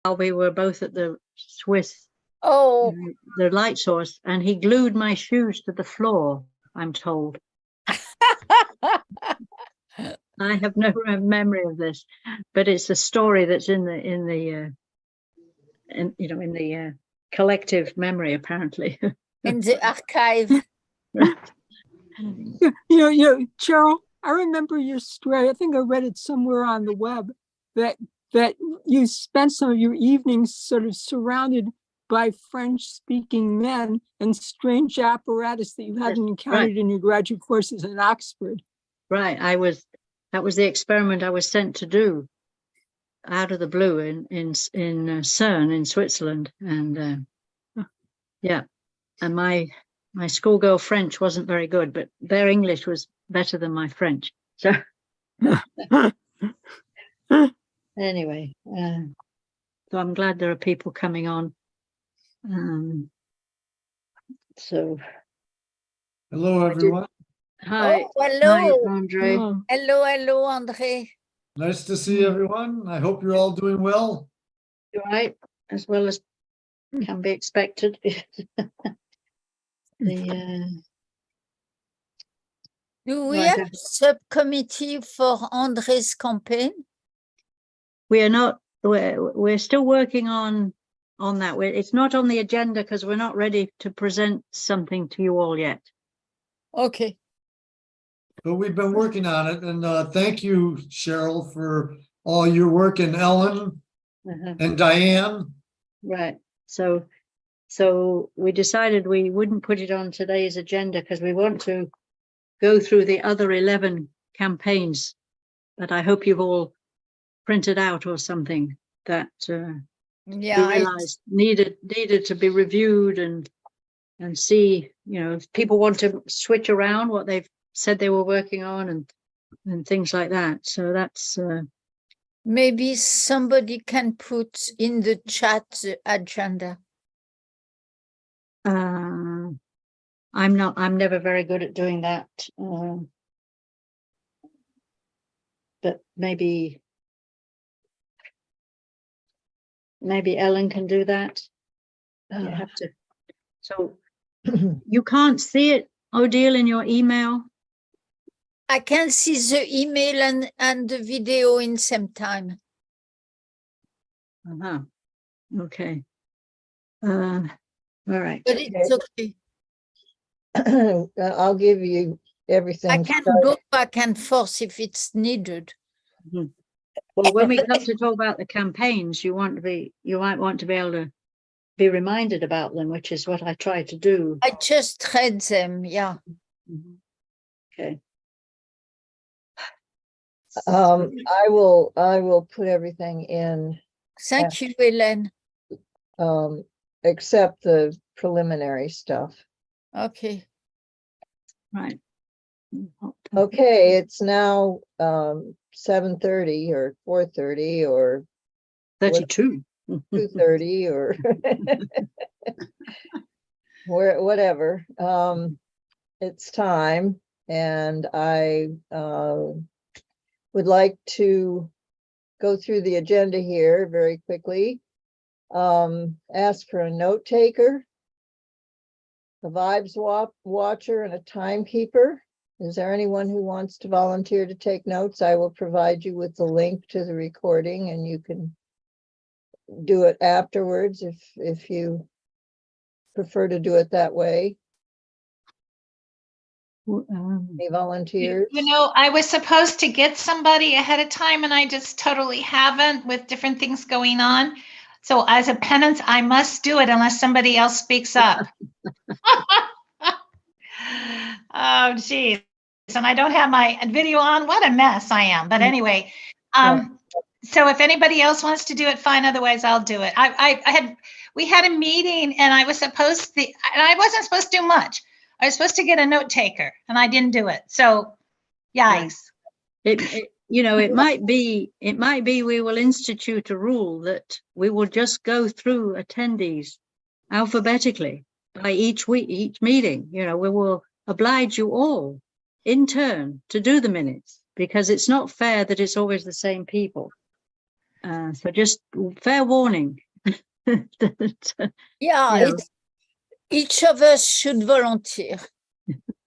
while we were both at the Swiss, Oh, the light source, and he glued my shoes to the floor, I'm told. I have no memory of this, but it's a story that's in the collective memory, apparently. in the archive. Cheryl, I remember your story. I think I read it somewhere on the web that you spent some of your evenings sort of surrounded by French-speaking men and strange apparatus that you hadn't encountered in your graduate courses in Oxford. Right. That was the experiment I was sent to do out of the blue in CERN in Switzerland. And yeah, and my schoolgirl French wasn't very good, but their English was better than my French. So anyway, so I'm glad there are people coming on. So hello, everyone. Hi. Oh, hello. Hi, Andre. Oh. Hello, Andre. Nice to see everyone. I hope you're all doing well. You right? As well as can be expected. Do we have a subcommittee for Andre's campaign? We are not. We're still working on that. It's not on the agenda because we're not ready to present something to you all yet. Okay. But we've been working on it, and thank you, Cheryl, for all your work, and Ellen and Diane. Right. So we decided we wouldn't put it on today's agenda because we want to go through the other 11 campaigns that I hope you've all printed out or something that we realized needed to be reviewed and see, if people want to switch around what they've said they were working on and things like that. So that's maybe somebody can put in the chat the agenda. I'm never very good at doing that. But maybe Ellen can do that. You have to. So you can't see it, Odile, in your email? I can see the email and the video in same time. Okay. All right. But it's okay. I'll give you everything. I can go back and forth if it's needed. Well, when we come to talk about the campaigns, you might want to be able to be reminded about them, which is what I try to do. I just read them, yeah. Okay. I will put everything in. Thank you, Hélène. Except the preliminary stuff. Okay. Right. Okay, it's now 7:30 or 4:30 or 32. 2:30 or whatever. It's time, and I would like to go through the agenda here very quickly. Ask for a note taker, a vibes watcher, and a timekeeper. Is there anyone who wants to volunteer to take notes? I will provide you with the link to the recording, and you can do it afterwards if you prefer to do it that way. Any volunteers? I was supposed to get somebody ahead of time, and I just totally haven't with different things going on. So as a penance, I must do it unless somebody else speaks up. Oh, geez. And I don't have my video on. What a mess I am. But anyway, so if anybody else wants to do it, fine. Otherwise, I'll do it. We had a meeting, and I wasn't supposed to do much. I was supposed to get a note taker, and I didn't do it. So, yikes. It might be we will institute a rule that we will just go through attendees alphabetically by each meeting. We will oblige you all in turn to do the minutes, because it's not fair that it's always the same people. So just fair warning. That, Yeah, Yeah. it's, each of us should volunteer.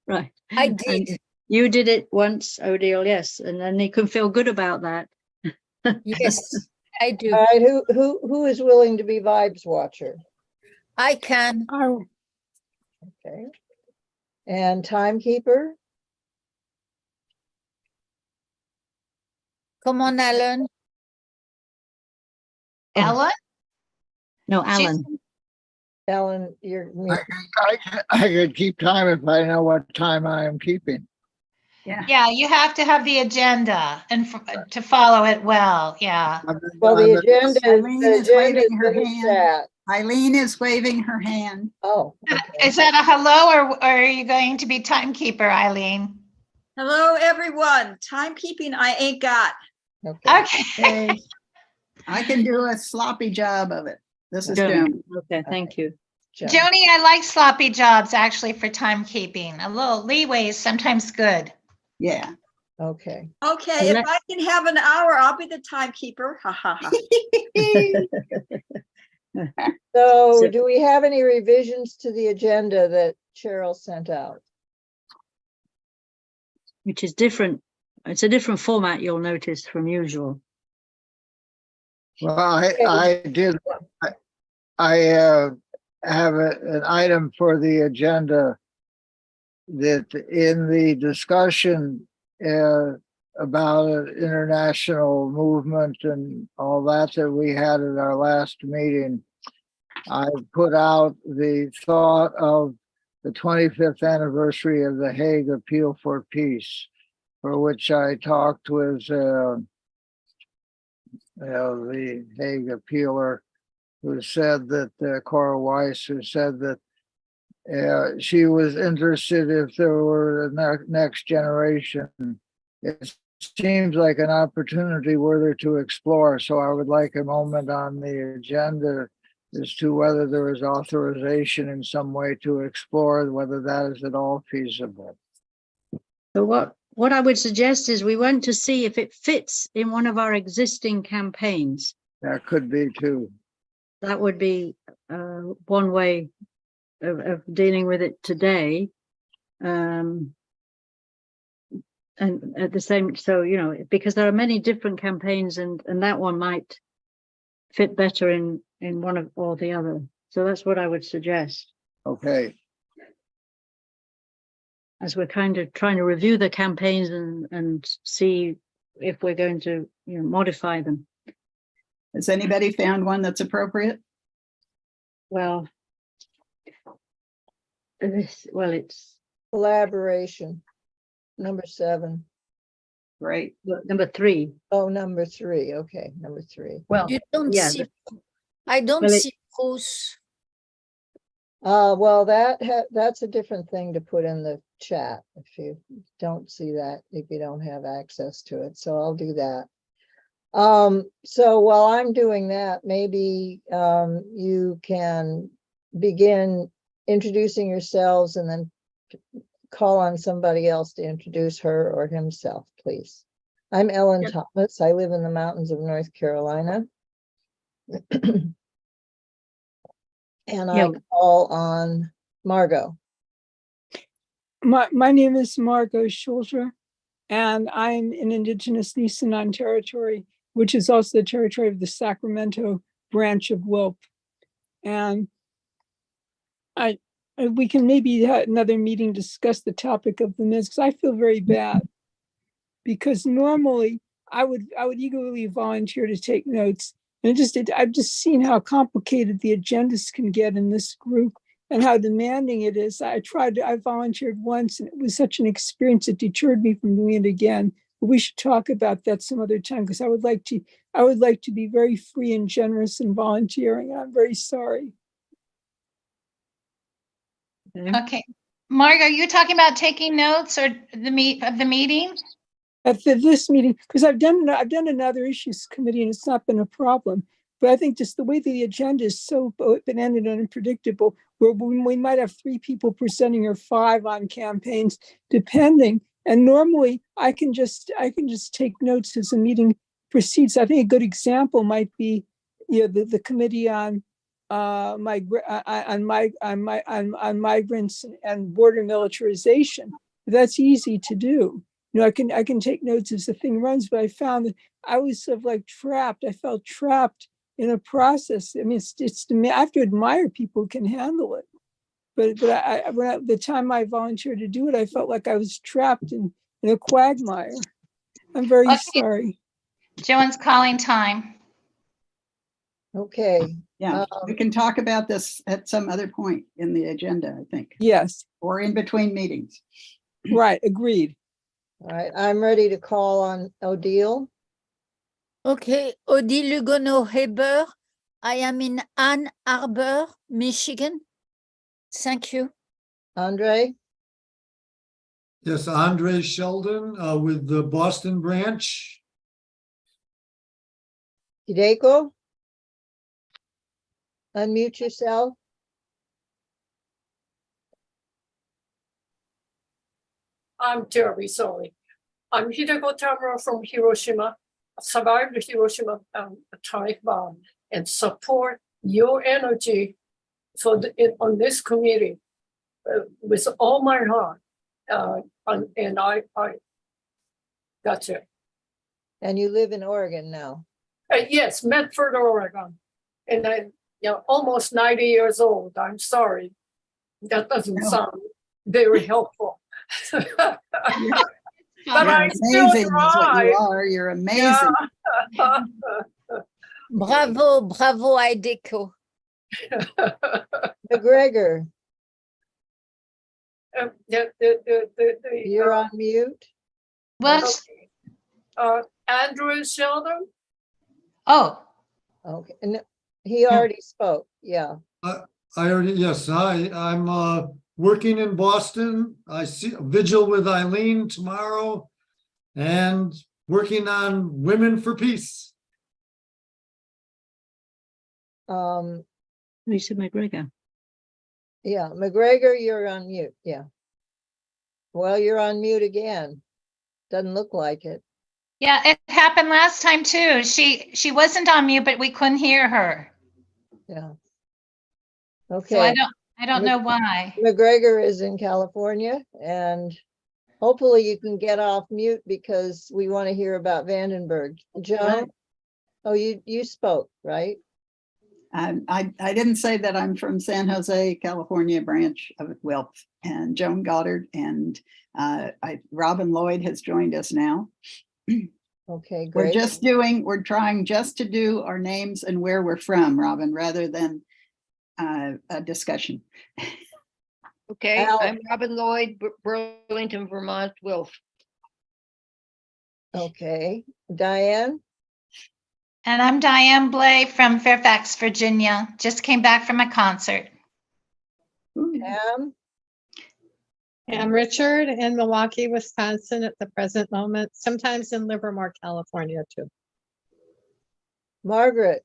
right. I And did. you did it once, Odile, yes, and then you can feel good about that. Yes, I do. All right, who is willing to be vibes watcher? I can. Oh, Okay. And timekeeper? Come on, Alan. Ellen? No, She's- Alan. Ellen, you're, I could keep time if I know what time I am keeping. Yeah, you have to have the agenda and to follow it well. Yeah. well, the agenda, Eileen is the waving agenda her in the hand. chat. Eileen is waving her hand. Oh, okay. Is that a hello or are you going to be timekeeper, Eileen? Hello, everyone. Timekeeping I ain't got. Okay. Okay. Hey, I can do a sloppy job of it. This is Joan. Joan. Okay, thank you. Joan. Joni, I like sloppy jobs actually for timekeeping. A little leeway is sometimes good. Yeah. Okay. Okay, if I can have an hour, I'll be the timekeeper. Ha ha ha. So So- do we have any revisions to the agenda that Cheryl sent out? Which is different. It's a different format, you'll notice, from usual. Well, I did, I have an item for the agenda that in the discussion about an international movement and all that we had at our last meeting, I put out the thought of the 25th anniversary of the Hague Appeal for Peace, for which I talked with the Hague appealer, who said that Cora Weiss, who said that she was interested if there were a next generation. It seems like an opportunity worthy to explore. So I would like a moment on the agenda as to whether there is authorization in some way to explore whether that is at all feasible. So what I would suggest is we want to see if it fits in one of our existing campaigns. That could be too. That would be one way of dealing with it today. And at the same, so, you know, because there are many different campaigns and that one might fit better in one of or the other. So that's what I would suggest, Okay. as we're kind of trying to review the campaigns and see if we're going to, you know, modify them. Has anybody found one that's appropriate? Well, it's Collaboration, number 7. Great. number 3. Oh, number 3. Okay, number 3. Well, You don't yeah, see, I don't well, it- see Bruce. Well, that's a different thing to put in the chat if you don't see that, if you don't have access to it. So I'll do that. So while I'm doing that, maybe you can begin introducing yourselves and then call on somebody else to introduce her or himself, please. I'm Ellen Thomas. I live in the mountains of North Carolina. And I Yeah. call on Margot. my name is Margot Schulzer, and I'm in Indigenous Nisenan territory, which is also the territory of the Sacramento branch of WILPF. And we can maybe have another meeting discuss the topic of the minutes, because I feel very bad. Because normally I would eagerly volunteer to take notes. And I've just seen how complicated the agendas can get in this group and how demanding it is. I volunteered once and it was such an experience that deterred me from doing it again. But we should talk about that some other time, because I would like to be very free and generous in volunteering. And I'm very sorry. Okay. Margo, you talking about taking notes or the meeting? At this meeting, because I've done another issues committee and it's not been a problem. But I think just the way the agenda is so open-ended and unpredictable, where we might have 3 people presenting or 5 on campaigns, depending. And normally I can just take notes as the meeting proceeds. I think a good example might be, the committee on migrants and border militarization. That's easy to do. I can take notes as the thing runs, but I found that I was sort of like trapped. I felt trapped in a process. I mean, I have to admire people who can handle it. But the time I volunteered to do it, I felt like I was trapped in a quagmire. I'm very Okay. sorry. Joanne's calling time. Okay, Yeah, we can talk about this at some other point in the agenda, I think, Yes, or in between meetings. right, agreed. all right, I'm ready to call on Odile. Okay, Odile Lugono-Heber. I am in Ann Arbor, Michigan. Thank you. Andre, Yes, Andre Sheldon with the Boston branch. Hideko? Unmute yourself. I'm terribly sorry. I'm Hideko Tamura from Hiroshima, survived the Hiroshima atomic bomb, and support your energy on this committee with all my heart. And I that's it. And you live in Oregon now. Yes, Medford, Oregon. And almost 90 years old. I'm sorry. That doesn't sound very helpful. But I still Amazing is what try. you are. You're amazing. Yeah. Bravo, bravo, Hideko. McGregor, you're uh, on mute. Well, Andrew Sheldon. oh, Okay, and he already spoke, yeah. Yes, I'm working in Boston. I see vigil with Eileen tomorrow and working on Women for Peace. Lisa McGregor. Yeah, McGregor, you're on mute, yeah. Well, you're on mute again. Doesn't look like it. yeah, it happened last time too. She wasn't on mute, but we couldn't hear her. Yeah. So Okay, I don't know why. McGregor is in California, and hopefully you can get off mute because we want to hear about Vandenberg. Joan? Oh, you spoke, right? I didn't say that I'm from San Jose, California branch of WILPF, and Joan Goddard and Robin Lloyd has joined us now. Okay, great. We're trying just to do our names and where we're from, Robin, rather than a discussion. Okay, Al. I'm Robin Lloyd, Burlington, Vermont, WILF. Okay, Diane? And I'm Diane Blay from Fairfax, Virginia. Just came back from a concert. Pam? I'm Richard in Milwaukee, Wisconsin at the present moment, sometimes in Livermore, California too. Margaret?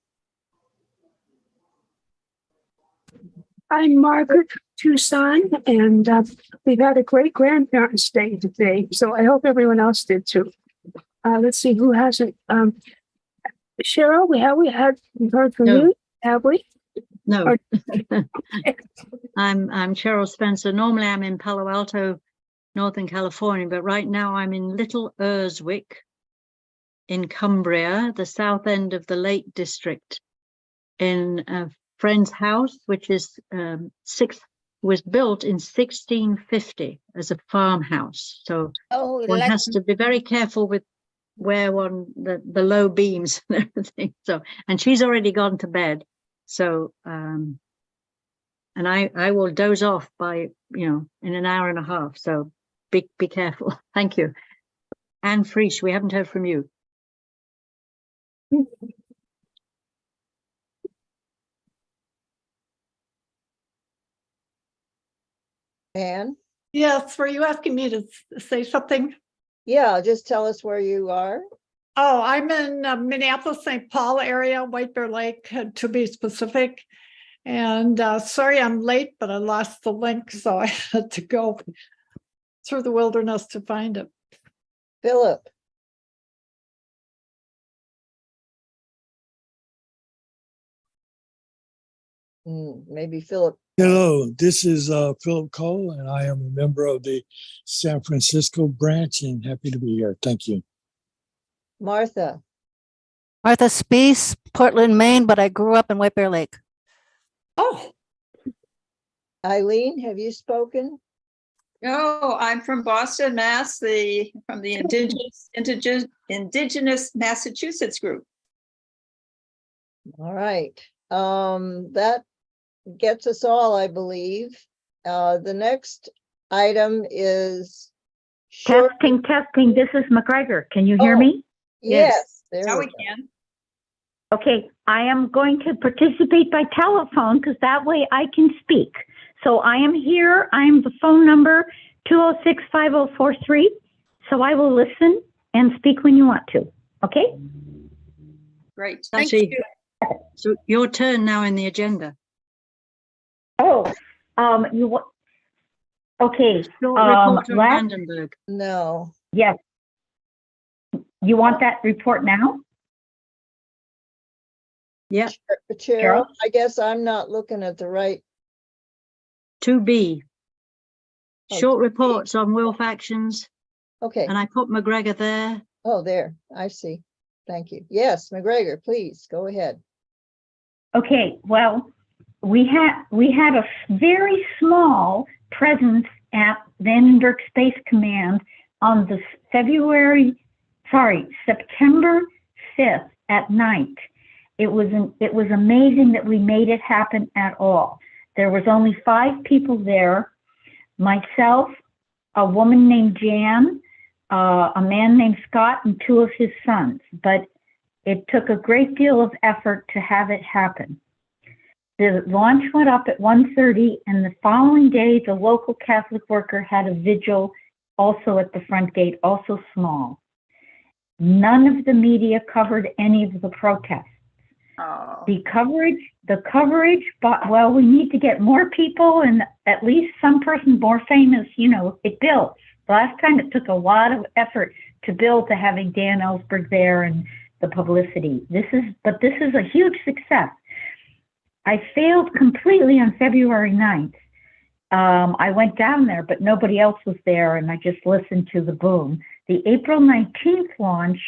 I'm Margaret Tucson, and we've had a great grandparents' day today, so I hope everyone else did too. Let's see who hasn't. Cheryl, we've heard from you, have we? No. I'm Cheryl Spencer. Normally I'm in Palo Alto, Northern California, but right now I'm in Little Urswick in Cumbria, the south end of the Lake District, in a friend's house, which is was built in 1650 as a farmhouse. So one has to be very careful with where the low beams and everything. So, and she's already gone to bed. So, and I will doze off by, in an hour and a half. So be careful. Thank you. Anne Frisch, we haven't heard from you. Anne? Yes, were you asking me to say something? Yeah, just tell us where you are. Oh, I'm in Minneapolis, St. Paul area, White Bear Lake, to be specific. And sorry I'm late, but I lost the link, so I had to go through the wilderness to find it. Philip? Maybe Philip. Hello, this is Philip Cole, and I am a member of the San Francisco branch and happy to be here. Thank you. Martha. Martha Spees, Portland, Maine, but I grew up in White Bear Lake. Oh, Eileen, have you spoken? No, I'm from Boston, Mass, from the Indigenous Massachusetts group. All right. That gets us all, I believe. The next item is short. Testing. This is McGregor. Can you hear Oh, me? Yes. There Now we we go. can. Okay, I am going to participate by telephone because that way I can speak. So I am here. I'm the phone number 206-5043. So I will listen and speak when you want to. Okay? Great. Thank Actually, you. so your turn now in the agenda. Oh, okay. Short report on last, Brandenburg. No. yes. You want that report now? Yeah, Cheryl, I guess I'm not looking at the right. 2B. Oh, Short 2B. reports on WILPF actions. Okay. And I put McGregor there. Oh, there. I see. Thank you. Yes, McGregor, please go ahead. Okay, well, we had a very small presence at Vandenberg Space Command on the September 5th at night. It was amazing that we made it happen at all. There was only 5 people there, myself, a woman named Jan, a man named Scott, and 2 of his sons. But it took a great deal of effort to have it happen. The launch went up at 1:30, and the following day, the local Catholic worker had a vigil also at the front gate, also small. None of the media covered any of the protests. Oh. The coverage, but well, we need to get more people and at least some person more famous, it builds. Last time it took a lot of effort to build to having Dan Ellsberg there and the publicity. This is a huge success. I failed completely on February 9th. I went down there, but nobody else was there, and I just listened to the boom. The April 19th launch,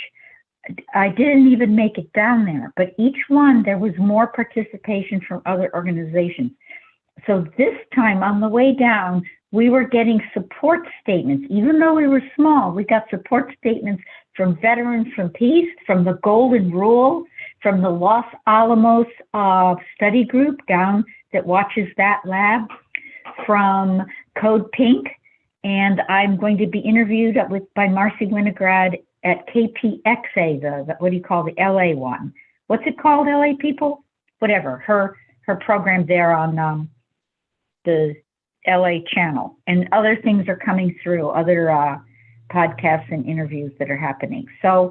I didn't even make it down there, but each one, there was more participation from other organizations. So this time on the way down, we were getting support statements. Even though we were small, we got support statements from Veterans from Peace, from the Golden Rule, from the Los Alamos study group down that watches that lab, from Code Pink, and I'm going to be interviewed by Marcy Winograd at KPXA, the what do you call the LA one? What's it called, LA people? Whatever, her program there on the LA channel, and other things are coming through, other podcasts and interviews that are happening. So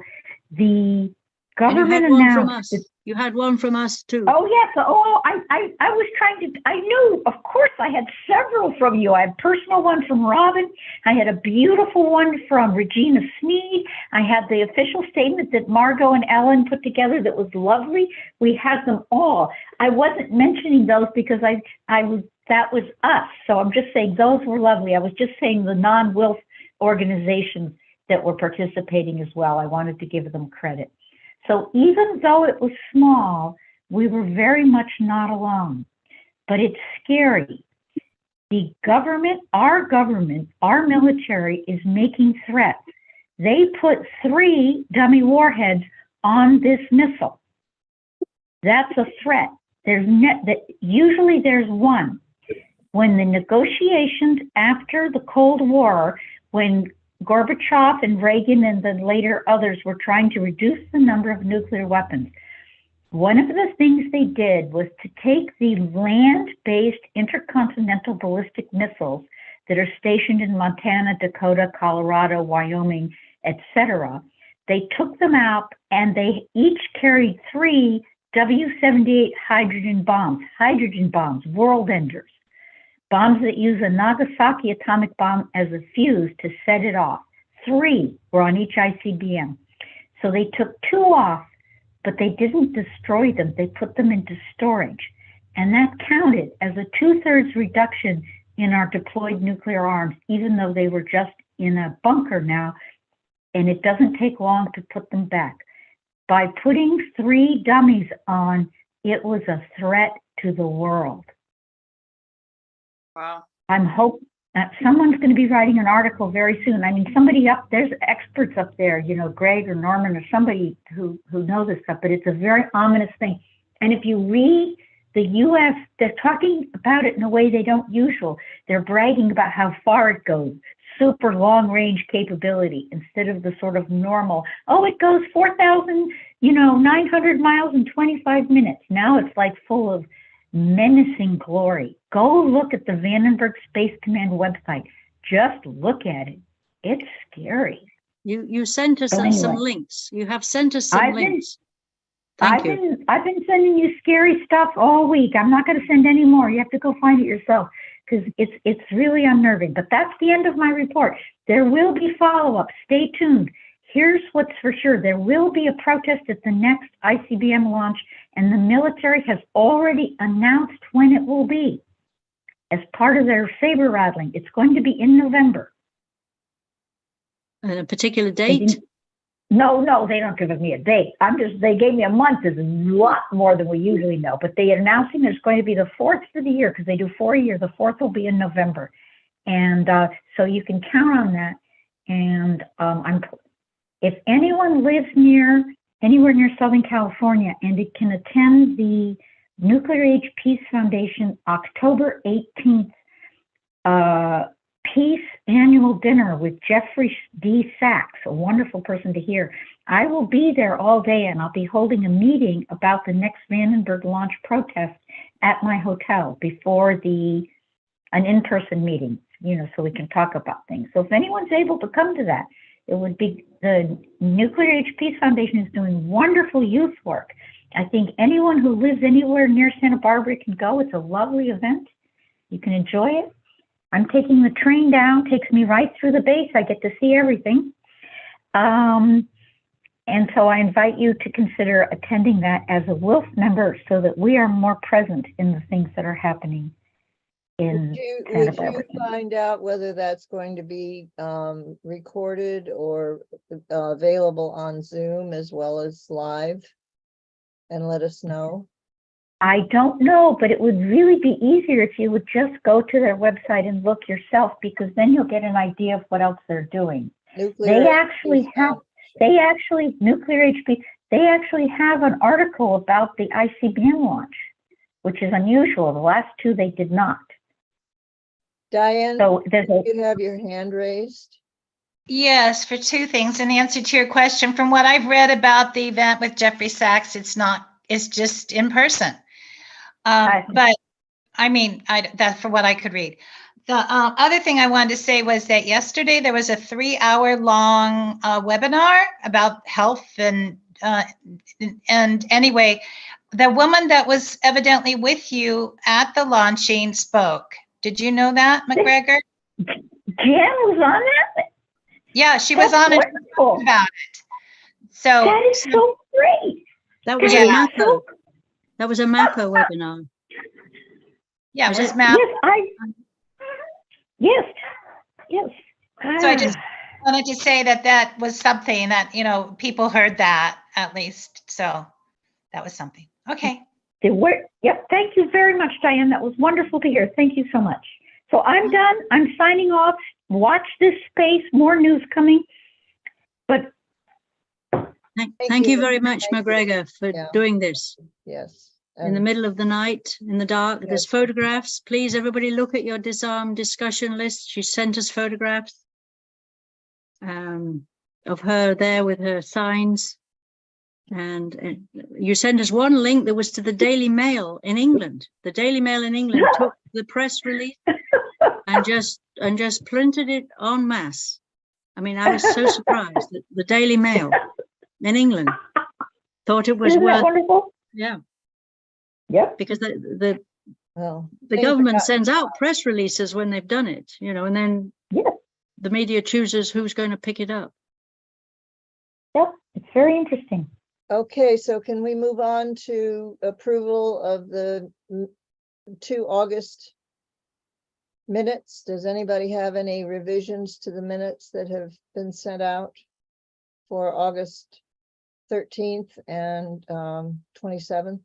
the government announced. You had one from us too. Oh yes. I was trying to. I knew, of course, I had several from you. I had a personal one from Robin. I had a beautiful one from Regina Sneed. I had the official statement that Margot and Ellen put together that was lovely. We had them all. I wasn't mentioning those because that was us. So I'm just saying those were lovely. I was just saying the non-WILPF organizations that were participating as well. I wanted to give them credit. So even though it was small, we were very much not alone. But it's scary. The government, our military is making threats. They put 3 dummy warheads on this missile. That's a threat. Usually there's one. When the negotiations after the Cold War, when Gorbachev and Reagan and then later others were trying to reduce the number of nuclear weapons, one of the things they did was to take the land-based intercontinental ballistic missiles that are stationed in Montana, Dakota, Colorado, Wyoming, etc. They took them out and they each carried 3 W-78 hydrogen bombs, world enders. Bombs that use a Nagasaki atomic bomb as a fuse to set it off. 3 were on each ICBM. So they took 2 off, but they didn't destroy them. They put them into storage. And that counted as a 2/3 reduction in our deployed nuclear arms, even though they were just in a bunker now, and it doesn't take long to put them back. By putting 3 dummies on, it was a threat to the world. Wow. I'm hoping that someone's going to be writing an article very soon. I mean, somebody there's experts up there, you know, Greg or Norman or somebody who knows this stuff, but it's a very ominous thing. And if you read the US, they're talking about it in a way they don't usually. They're bragging about how far it goes, super long range capability, instead of the sort of normal, oh, it goes 4,900 miles in 25 minutes. Now it's like full of menacing glory. Go look at the Vandenberg Space Command website. Just look at it. It's scary. You sent us So some anyway. links. You have sent us some links. I've been sending you scary stuff all week. I'm not going to send any more. You have to go find it yourself because it's really unnerving. But that's the end of my report. There will be follow-up. Stay tuned. Here's what's for sure. There will be a protest at the next ICBM launch, and the military has already announced when it will be as part of their saber rattling. It's going to be in November. A particular date? No, they don't give me a date. They gave me a month. Is a lot more than we usually know, but they announcing there's going to be the 4th for the year because they do 4 a year. The 4th will be in November. And so you can count on that. And if anyone lives anywhere near Southern California and it can attend the Nuclear Age Peace Foundation October 18th Peace Annual Dinner with Jeffrey D. Sachs, a wonderful person to hear. I will be there all day, and I'll be holding a meeting about the next Vandenberg launch protest at my hotel before an in-person meeting, so we can talk about things. So if anyone's able to come to that, it would be the Nuclear Age Peace Foundation is doing wonderful youth work. I think anyone who lives anywhere near Santa Barbara can go. It's a lovely event. You can enjoy it. I'm taking the train down, takes me right through the base. I get to see everything. And so I invite you to consider attending that as a WILF member so that we are more present in the things that are happening in Santa Barbara. Would you find out whether that's going to be recorded or available on Zoom as well as live? And let us know. I don't know, but it would really be easier if you would just go to their website and look yourself, because then you'll get an idea of what else they're doing. Nuclear HP, they actually have an article about the ICBM launch, which is unusual. The last 2 they did not. Diane, so you have your hand raised. Yes, for 2 things. In answer to your question, from what I've read about the event with Jeffrey Sachs, it's just in person. But I mean, that's for what I could read. The other thing I wanted to say was that yesterday there was a 3-hour-long webinar about health and anyway, the woman that was evidently with you at the launching spoke. Did you know that, McGregor? Jan was on that? Yeah, she was on it about it. So that is so great. That was a MACO. That was a MACO webinar. Yeah, it was MACO. Yes. So I just wanted to say that was something that, people heard that at least. So that was something. Okay. Yep. Thank you very much, Diane. That was wonderful to hear. Thank you so much. So I'm done. I'm signing off. Watch this space. More news coming. But thank you very much, McGregor, for doing this. Yes. In the middle of the night, in the dark. There's photographs. Please, everybody, look at your Disarm discussion list. She sent us photographs of her there with her signs. And you sent us one link that was to the Daily Mail in England. The Daily Mail in England took the press release and just printed it en masse. I mean, I was so surprised that the Daily Mail in England thought it was worth. Wonderful? Yeah. Yep. Because the government sends out press releases when they've done it, and then the media chooses who's going to pick it up. Yep, it's very interesting. Okay, so can we move on to approval of the 2 August minutes. Does anybody have any revisions to the minutes that have been sent out for August 13th and 27th?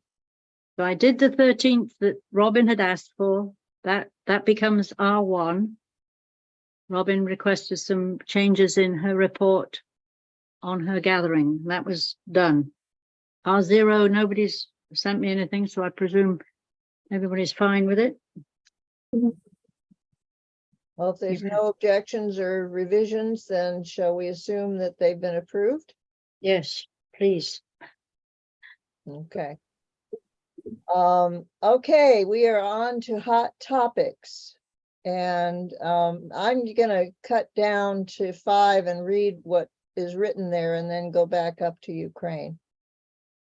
So I did the 13th that Robin had asked for. That becomes R1. Robin requested some changes in her report on her gathering. That was done. R0, nobody's sent me anything, so I presume everybody's fine with it. Well, if there's no objections or revisions, then shall we assume that they've been approved? Yes, please. Okay. Okay, we are on to hot topics. And I'm gonna cut down to 5 and read what is written there and then go back up to Ukraine.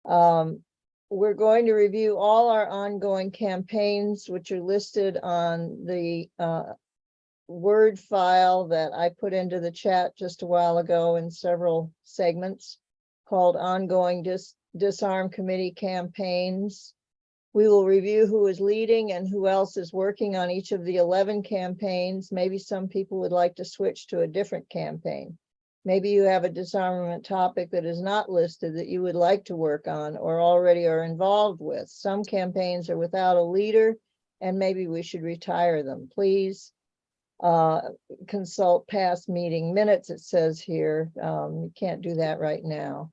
We're going to review all our ongoing campaigns, which are listed on the Word file that I put into the chat just a while ago in several segments called Ongoing Disarm Committee Campaigns. We will review who is leading and who else is working on each of the 11 campaigns. Maybe some people would like to switch to a different campaign. Maybe you have a disarmament topic that is not listed that you would like to work on or already are involved with. Some campaigns are without a leader, and maybe we should retire them. Please consult past meeting minutes, it says here. You can't do that right now.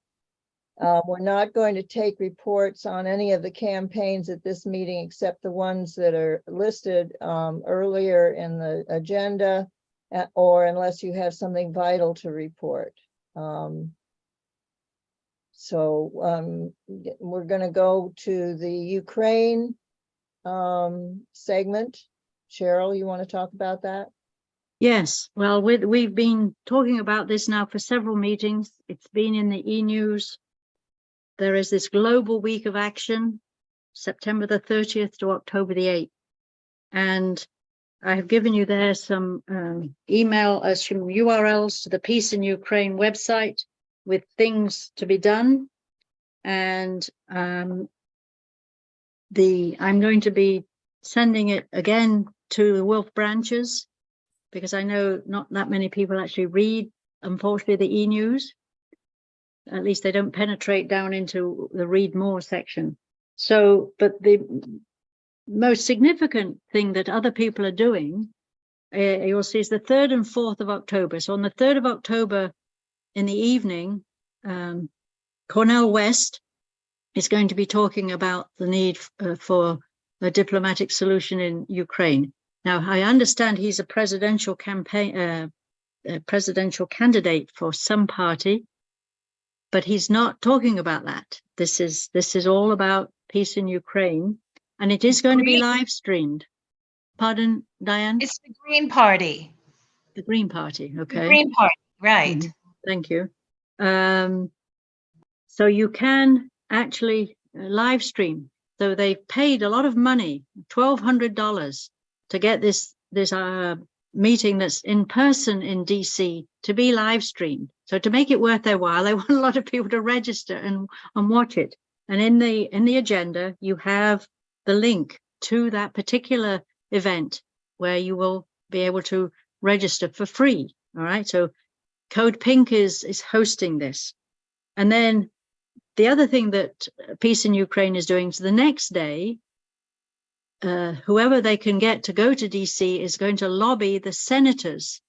We're not going to take reports on any of the campaigns at this meeting except the ones that are listed earlier in the agenda, or unless you have something vital to report. So we're going to go to the Ukraine segment. Cheryl, you want to talk about that? Yes, well, we've been talking about this now for several meetings. It's been in the e-news. There is this global week of action, September the 30th to October the 8th. And I have given you there some some URLs to the Peace in Ukraine website with things to be done. And I'm going to be sending it again to the WILPF branches, because I know not that many people actually read, unfortunately, the e-news. At least they don't penetrate down into the read more section. So, but the most significant thing that other people are doing, you'll see, is the 3rd and 4th of October. So on the 3rd of October in the evening, Cornel West is going to be talking about the need for a diplomatic solution in Ukraine. Now, I understand he's a presidential presidential candidate for some party, but he's not talking about that. This is all about peace in Ukraine, and it is going to be live streamed. Pardon, Diane? It's the Green Party. The Green Party, okay. The Green Party, right. Thank you. So you can actually live stream. So they've paid a lot of money, $1,200, to get this meeting that's in person in DC to be live streamed. So to make it worth their while, they want a lot of people to register and watch it. And in the agenda, you have the link to that particular event where you will be able to register for free. All right. So Code Pink is hosting this. And then the other thing that Peace in Ukraine is doing, so the next day, whoever they can get to go to DC is going to lobby the senators,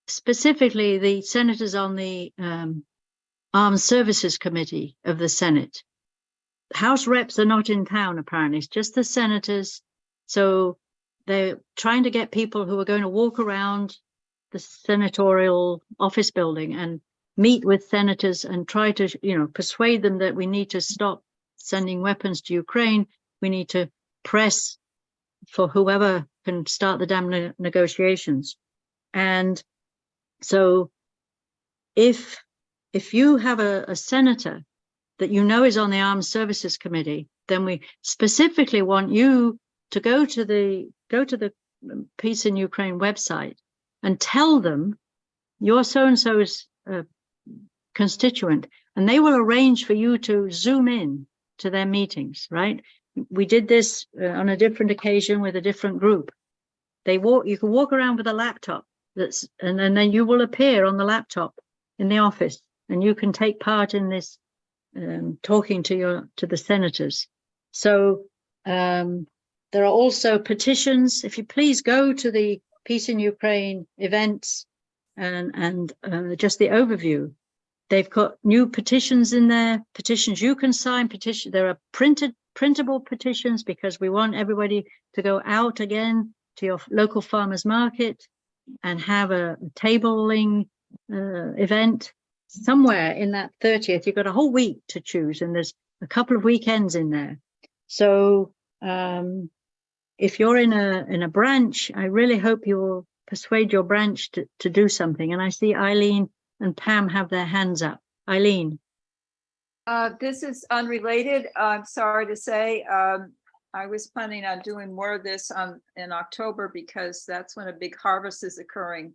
specifically the senators on the Armed Services Committee of the Senate. House reps are not in town, apparently. It's just the senators. So they're trying to get people who are going to walk around the senatorial office building and meet with senators and try to, persuade them that we need to stop sending weapons to Ukraine. We need to press for whoever can start the damn negotiations. And so if you have a senator that is on the Armed Services Committee, then we specifically want you to go to the Peace in Ukraine website and tell them you're so-and-so's constituent, and they will arrange for you to zoom in to their meetings, right? we did this on a different occasion with a different group. You can walk around with a laptop and then you will appear on the laptop in the office, and you can take part in this talking to the senators. So there are also petitions. If you please go to the Peace in Ukraine events and just the overview. They've got new petitions in there, petitions you can sign, there are printable petitions, because we want everybody to go out again to your local farmers market and have a tabling event somewhere in that 30th. You've got a whole week to choose, and there's a couple of weekends in there. So if you're in a branch, I really hope you'll persuade your branch to do something. And I see Eileen and Pam have their hands up. Eileen. This is unrelated. I'm sorry to say. I was planning on doing more of this in October, because that's when a big harvest is occurring.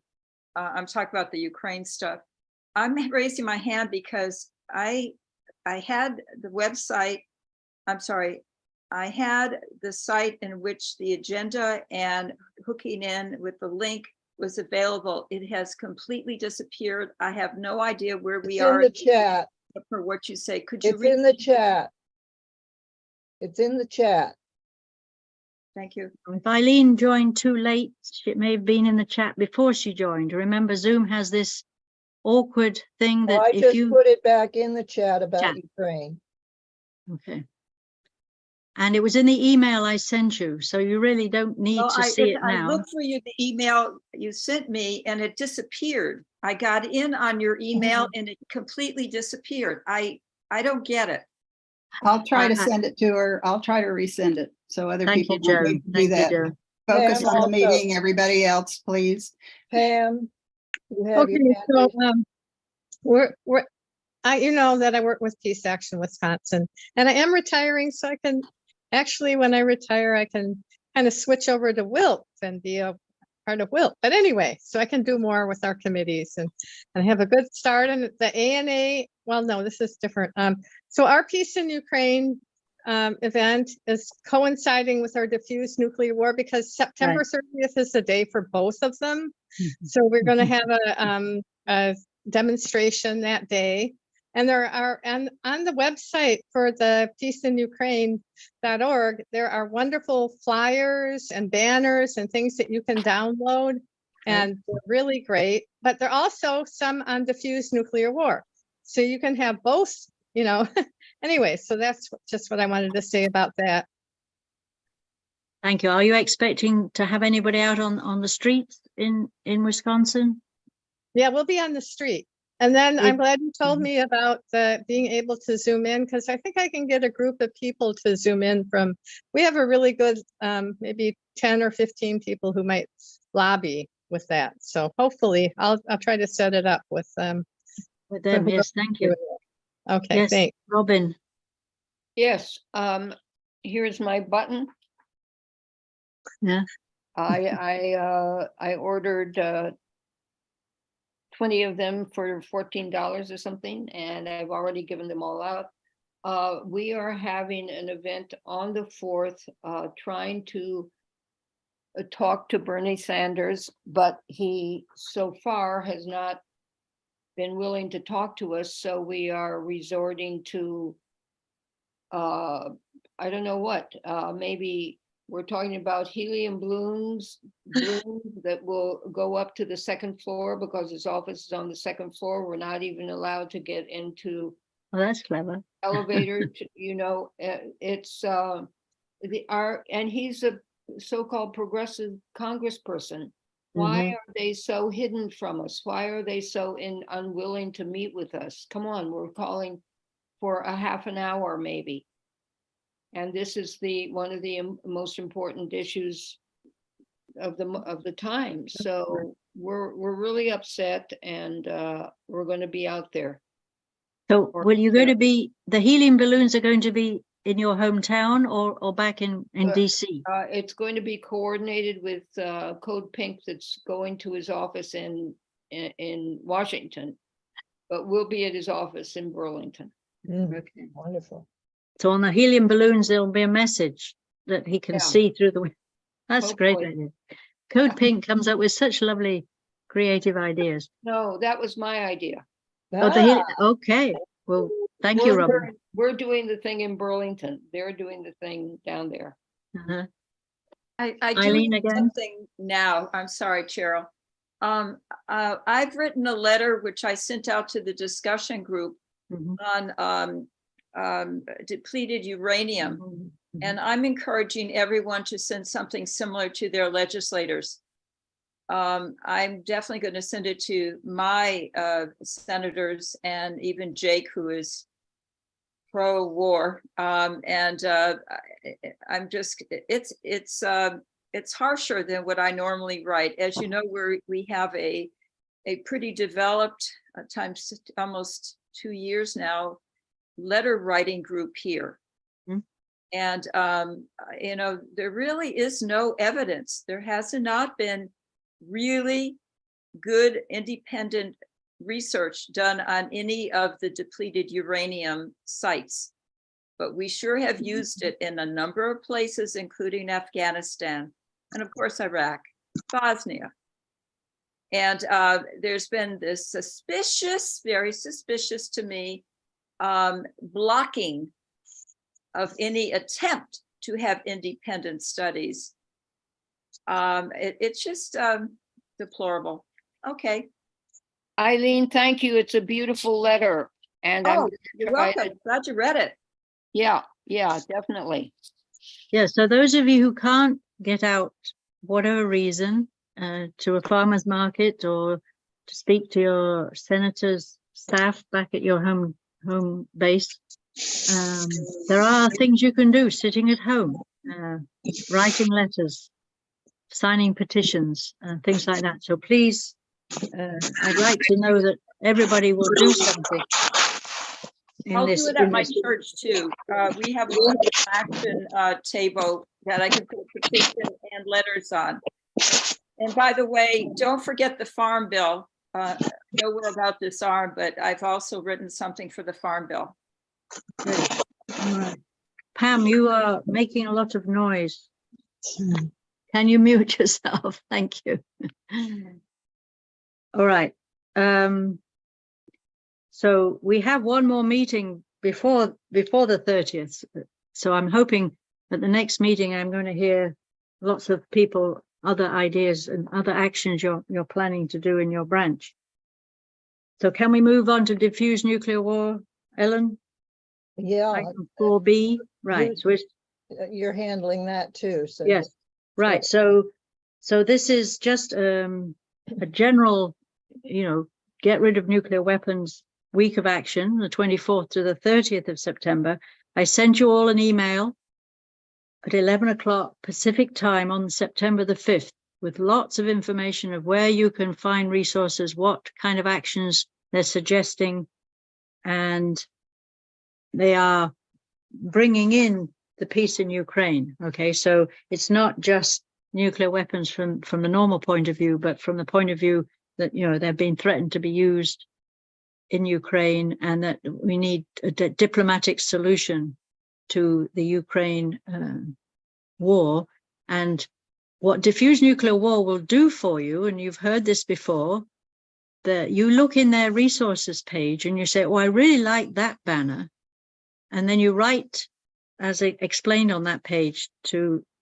I'm talking about the Ukraine stuff. I'm raising my hand because I had the website. I'm sorry. I had the site in which the agenda and hooking in with the link was available. It has completely disappeared. I have no idea where we are. In the chat. For what you say. Could you It's in the chat. It's in the chat. Thank you. If Eileen joined too late, it may have been in the chat before she joined. Remember, Zoom has this awkward thing that I if just you put it back in the chat about Ukraine. Okay. And it was in the email I sent you, so you really don't need to see it now. I looked for you, the email you sent me, and it disappeared. I got in on your email and it completely disappeared. I don't get it. I'll try to send it to her. I'll try to resend it so other Thank people you, won't Joe. need to do Thank you, that. Joe. Focus Pam, on the also. meeting, everybody else, please. Pam, you have Okay, your hand so we're you know that I work with Peace Action Wisconsin, and I am retiring, so I can actually, when I retire, I can kind of switch over to WILPF and be a part of WILPF. But anyway, so I can do more with our committees and have a good start. And the ANA, well, no, this is different. So our Peace in Ukraine event is coinciding with our diffuse nuclear war, because September 30th is the day for both of them. So we're going to have a demonstration that day. And there are, and on the website for the peaceinukraine.org, there are wonderful flyers and banners and things that you can download, and they're really great. But there are also some on diffuse nuclear war. So you can have both, you know. Anyway, so that's just what I wanted to say about that. Thank you. Are you expecting to have anybody out on the streets in Wisconsin? Yeah, we'll be on the street. And then I'm glad you told me about being able to zoom in, because I think I can get a group of people to zoom in from. We have a really good, maybe 10 or 15 people who might lobby with that. So hopefully I'll try to set it up with them. With them, yes, thank you. Okay, yes, thanks. Robin. Yes, here's my button. Yeah. I ordered 20 of them for $14 or something, and I've already given them all out. We are having an event on the 4th, trying to talk to Bernie Sanders, but he so far has not been willing to talk to us. So we are resorting to, I don't know what, maybe we're talking about helium balloons that will go up to the 2nd floor, because his office is on the 2nd floor. We're not even allowed to get into Oh, that's clever. elevator. You know, it's and he's a so-called progressive congressperson. Why are they so hidden from us? Why are they so unwilling to meet with us? Come on, we're calling for a half an hour maybe. And this is one of the most important issues of the time. So we're really upset, and we're going to be out there. So will you go to be, the helium balloons are going to be in your hometown or back in DC? It's going to be coordinated with Code Pink, that's going to his office in Washington, but we'll be at his office in Burlington. Okay, wonderful. So on the helium balloons, there'll be a message that he can Yeah. see through the window. That's a great Hopefully. idea. Code Pink comes up with such lovely creative ideas. No, that was my idea. Oh, the okay. Well, thank you, Robin. We're doing the thing in Burlington. They're doing the thing down there. Uh-huh. I do Eileen have again? something now. I'm sorry, Cheryl. I've written a letter which I sent out to the discussion group on depleted uranium. And I'm encouraging everyone to send something similar to their legislators. I'm definitely going to send it to my senators and even Jake, who is pro-war. I'm just, it's harsher than what I normally write. As you know, we have a pretty developed, at times almost 2 years now, letter writing group here. And, you know, there really is no evidence. There has not been really good independent research done on any of the depleted uranium sites. But we sure have used it in a number of places, including Afghanistan, and of course, Iraq, Bosnia. And there's been this suspicious, very suspicious to me, blocking of any attempt to have independent studies. It's just deplorable. Okay. Eileen, thank you. It's a beautiful letter. And Oh, you're welcome. Glad you read it. Yeah, definitely. Yeah, so those of you who can't get out, whatever reason, to a farmer's market or to speak to your senator's staff back at your home base, there are things you can do sitting at home, writing letters, signing petitions, things like that. So please, I'd like to know that everybody will do something. I'll do it at my church too. We have a action table that I can put petition and letters on. And by the way, don't forget the farm bill. Nowhere about Disarm, but I've also written something for the farm bill. Pam, you are making a lot of noise. Can you mute yourself? Thank you. All right. So we have one more meeting before the 30th. So I'm hoping at the next meeting, I'm going to hear lots of people, other ideas and other actions you're planning to do in your branch. So can we move on to diffuse nuclear war, Ellen? Yeah. Item 4B, right. So you're handling that too. So yes, right. So this is just a general, get rid of nuclear weapons week of action, the 24th to the 30th of September. I sent you all an email at 11 o'clock Pacific time on September the 5th with lots of information of where you can find resources, what kind of actions they're suggesting, and they are bringing in the peace in Ukraine. Okay, so it's not just nuclear weapons from the normal point of view, but from the point of view that, they're being threatened to be used in Ukraine, and that we need a diplomatic solution to the Ukraine war. And what diffuse nuclear war will do for you, and you've heard this before, that you look in their resources page and you say, oh, I really like that banner. And then you write, as I explained on that page,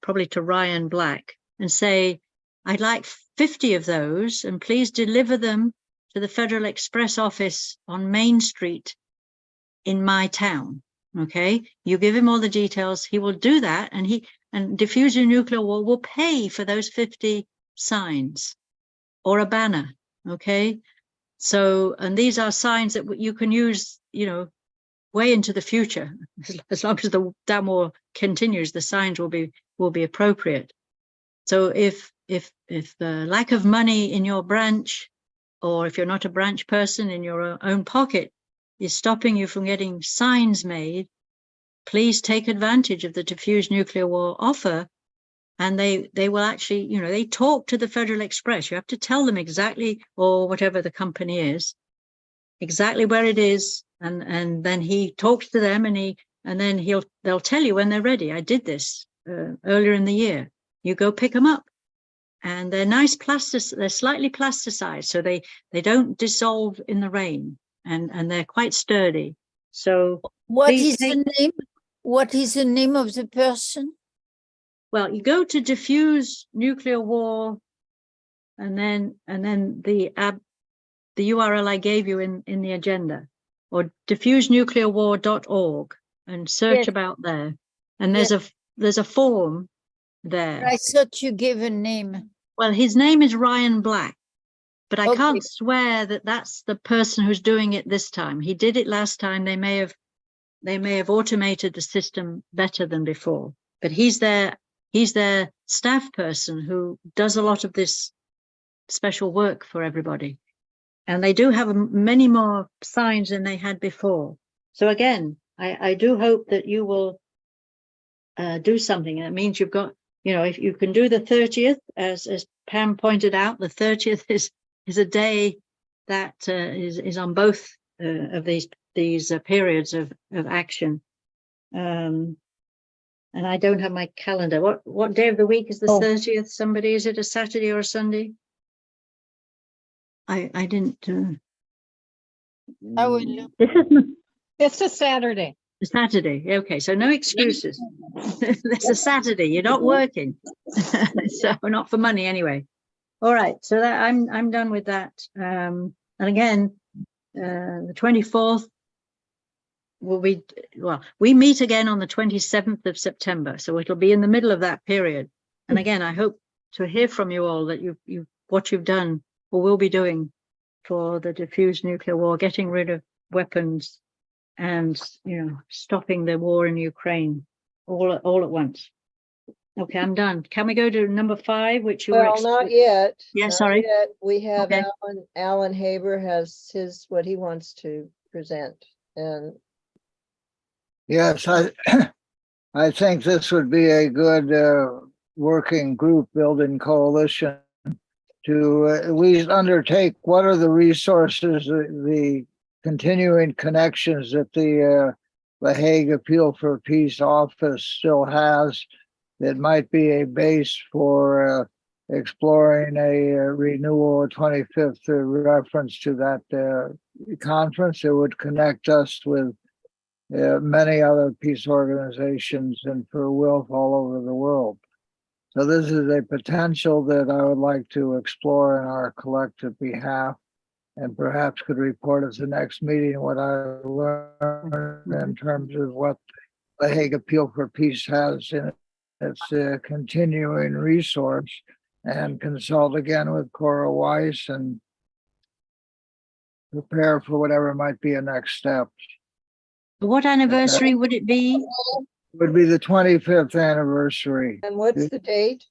probably to Ryan Black, and say, I'd like 50 of those, and please deliver them to the Federal Express office on Main Street in my town. Okay, you give him all the details, he will do that, and diffuse nuclear war will pay for those 50 signs or a banner. Okay, so, and these are signs that you can use, way into the future. As long as the damn war continues, the signs will be appropriate. So if the lack of money in your branch, or if you're not a branch person, in your own pocket is stopping you from getting signs made, please take advantage of the diffuse nuclear war offer. And they will actually, they talk to the Federal Express. You have to tell them exactly, or whatever the company is, exactly where it is. And then he talks to them, and and then they'll tell you when they're ready. I did this earlier in the year. You go pick them up, and they're nice they're slightly plasticized, so they don't dissolve in the rain, and they're quite sturdy. So What please is the name? What is the name of the person? well, you go to diffuse nuclear war, and then the URL I gave you in the agenda, or diffusenuclearwar.org, and search Yes. about there. And there's a form there. I thought you gave a name. Well, his name is Ryan Black, but I Okay. can't swear that that's the person who's doing it this time. He did it last time. They may have automated the system better than before, but he's their staff person who does a lot of this special work for everybody. And they do have many more signs than they had before. So again, I do hope that you will do something. That means you've got, if you can do the 30th, as Pam pointed out, the 30th is a day that is on both of these periods of action. And I don't have my calendar. What day of the week is the 30th? Somebody, is it a Saturday or a Sunday? I didn't. I will look. It's a Saturday. A Saturday. Okay, so no excuses. It's a Saturday. You're not working, so not for money anyway. All right, so that I'm done with that. And again, the 24th will be, well, we meet again on the 27th of September, so it'll be in the middle of that period. And again, I hope to hear from you all that what you've done or will be doing for the diffused nuclear war, getting rid of weapons, and stopping the war in Ukraine all at once. Okay, I'm done. Can we go to number 5, which you Well, not yet. Yeah, Not sorry. yet. We have Okay. Alan Haber has what he wants to present. And Yes, I think this would be a good working group building coalition to at least undertake what are the resources, the continuing connections that the Hague Appeal for Peace office still has that might be a base for exploring a renewal of 25th reference to that conference. It would connect us with many other peace organizations and for WILPF all over the world. So this is a potential that I would like to explore in our collective behalf, and perhaps could report at the next meeting what I learned in terms of what the Hague Appeal for Peace has in its continuing resource, and consult again with Cora Weiss and prepare for whatever might be a next step. What anniversary would it be? Would be the 25th anniversary. and what's the date?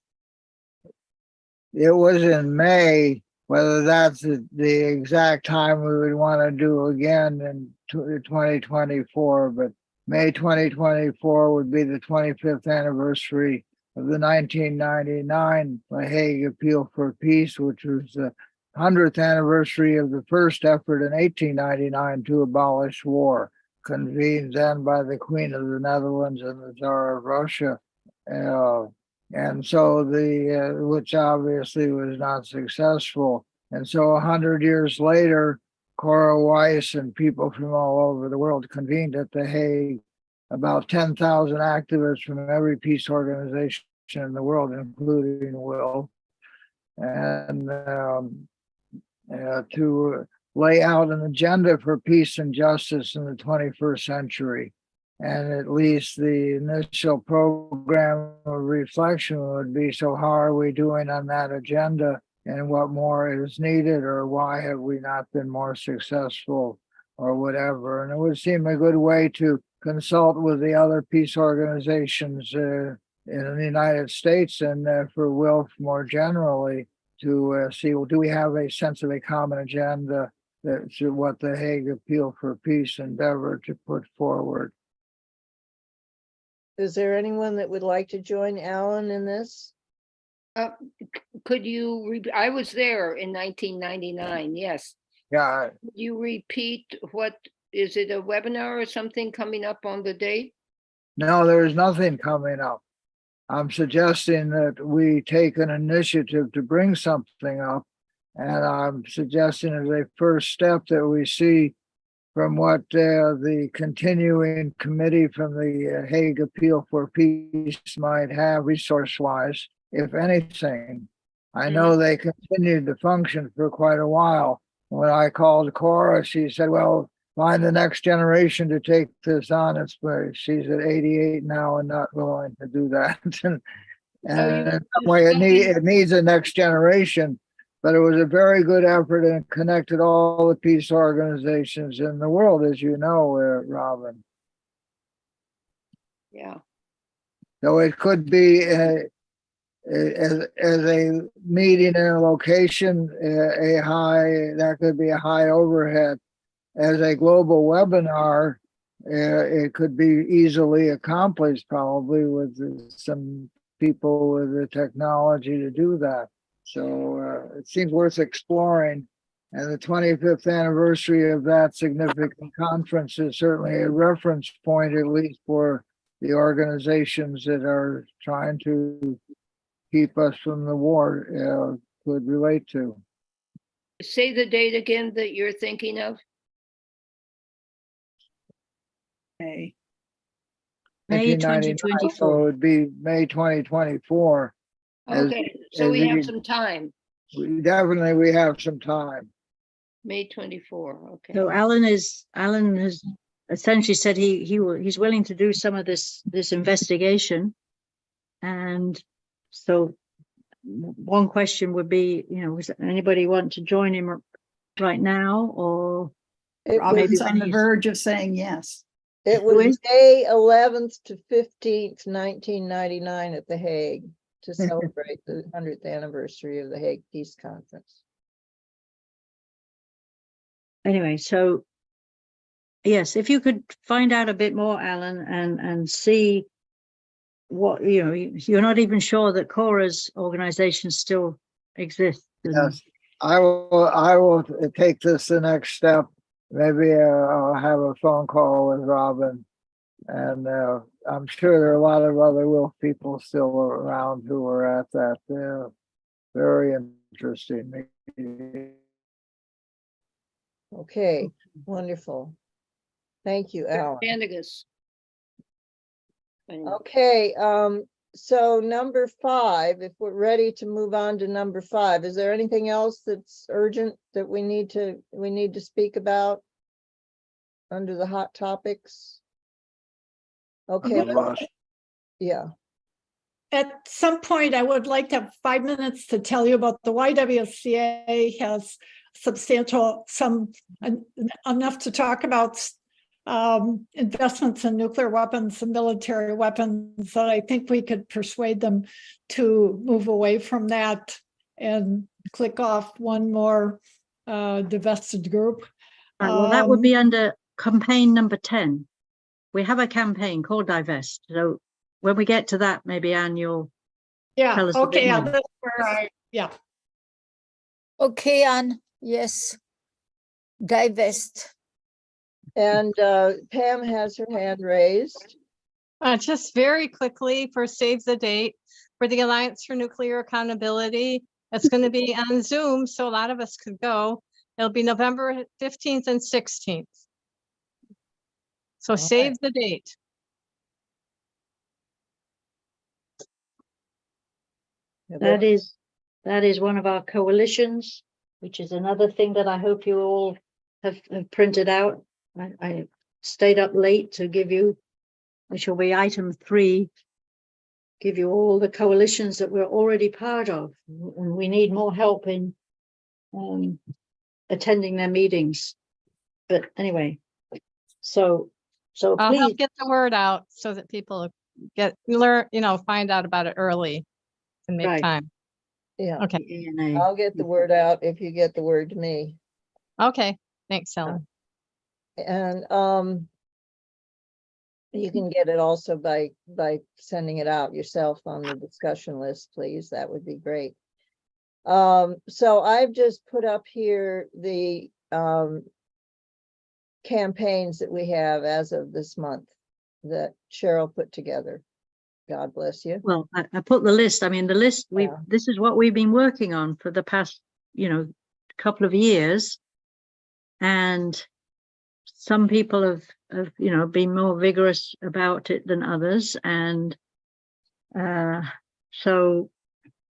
It was in May. Whether that's the exact time we would want to do again in 2024, but May 2024 would be the 25th anniversary of the 1999 The Hague Appeal for Peace, which was the 100th anniversary of the first effort in 1899 to abolish war, convened then by the Queen of the Netherlands and the Tsar of Russia. And so which obviously was not successful. And so 100 years later, Cora Weiss and people from all over the world convened at The Hague, about 10,000 activists from every peace organization in the world, including WILPF, and to lay out an agenda for peace and justice in the 21st century. And at least the initial program of reflection would be, so how are we doing on that agenda, and what more is needed, or why have we not been more successful, or whatever. And it would seem a good way to consult with the other peace organizations in the United States and for WILPF more generally, to see, well, do we have a sense of a common agenda that's what the Hague Appeal for Peace endeavor to put forward. Is there anyone that would like to join Alan in this? Could you, I was there in 1999, yes. Yeah. Could you repeat is it a webinar or something coming up on the date? No, there's nothing coming up. I'm suggesting that we take an initiative to bring something up. And I'm suggesting as a first step that we see from what the continuing committee from the Hague Appeal for Peace might have resource-wise, if anything. I know they continued to function for quite a while. When I called Cora, she said, well, find the next generation to take this on. It's she's at 88 now and not willing to do that. and in some way it needs a next generation. But it was a very good effort and connected all the peace organizations in the world, as you know, Robin. Yeah. So it could be as a meeting in a location, that could be a high overhead. As a global webinar, it could be easily accomplished, probably with some people with the technology to do that. So it seems worth exploring. And the 25th anniversary of that significant conference is certainly a reference point, at least for the organizations that are trying to keep us from the war, could relate to. Say the date again that you're thinking of. Okay. May 1999, 2024. so it would be May 2024. Okay, so we have some time. We have some time. May 24, okay. So Alan has essentially said he's willing to do some of this investigation. And so one question would be, does anybody want to join him right now, or Robin's on the verge of saying yes. It was May 11th to 15th, 1999 at The Hague to celebrate the 100th anniversary of the Hague Peace Conference. Anyway, so yes, if you could find out a bit more, Alan, and see what, you're not even sure that Cora's organization still exists. Yes, I will take this the next step. Maybe I'll have a phone call with Robin, and I'm sure there are a lot of other WILPF people still around who are at that. Very interesting. Okay, wonderful. Thank you, Alan. Okay, so number 5, if we're ready to move on to number 5, is there anything else that's urgent that we need to speak about under the hot topics? Okay. Yeah. At some point, I would like to have 5 minutes to tell you about the YWCA has enough to talk about investments in nuclear weapons and military weapons that I think we could persuade them to move away from that and click off one more divested group. Well, that would be under campaign number 10. We have a campaign called Divest. So when we get to that, maybe Anne, you'll tell us a bit more. That's where yeah. Okay, Anne. Yes. Divest. And Pam has her hand raised. Just very quickly for Save the Date for the Alliance for Nuclear Accountability. It's going to be on Zoom, so a lot of us could go. It'll be November 15th and 16th. So save the date. That is one of our coalitions, which is another thing that I hope you all have printed out. I stayed up late to give you, which will be item 3, give you all the coalitions that we're already part of, and we need more help in attending their meetings. But anyway, so I'll please help get the word out so that people find out about it early and make time. Yeah. Okay. I'll get the word out if you get the word to me. Okay. Thanks, Helen. And you can get it also by sending it out yourself on the discussion list, please. That would be great. So I've just put up here the campaigns that we have as of this month. that Cheryl put together. God bless you. Well, I put the list, I mean, the list, Yeah. this is what we've been working on for the past, couple of years. And some people have been more vigorous about it than others. And so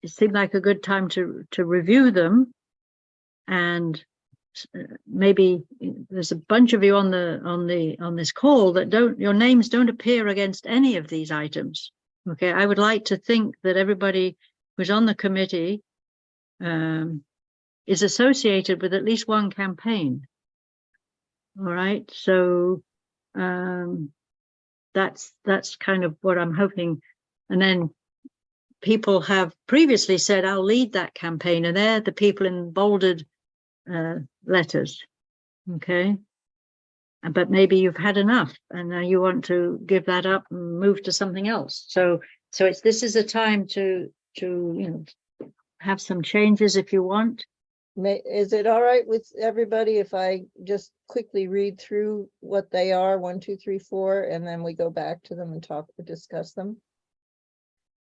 it seemed like a good time to review them. And maybe there's a bunch of you on this call that your names don't appear against any of these items. Okay, I would like to think that everybody who's on the committee is associated with at least one campaign. All right, so that's kind of what I'm hoping. And then people have previously said, I'll lead that campaign, and they're the people in bolded letters. Okay, but maybe you've had enough and now you want to give that up and move to something else. So this is a time to have some changes if you want. Is it all right with everybody if I just quickly read through what they are, 1, 2, 3, 4, and then we go back to them and discuss them?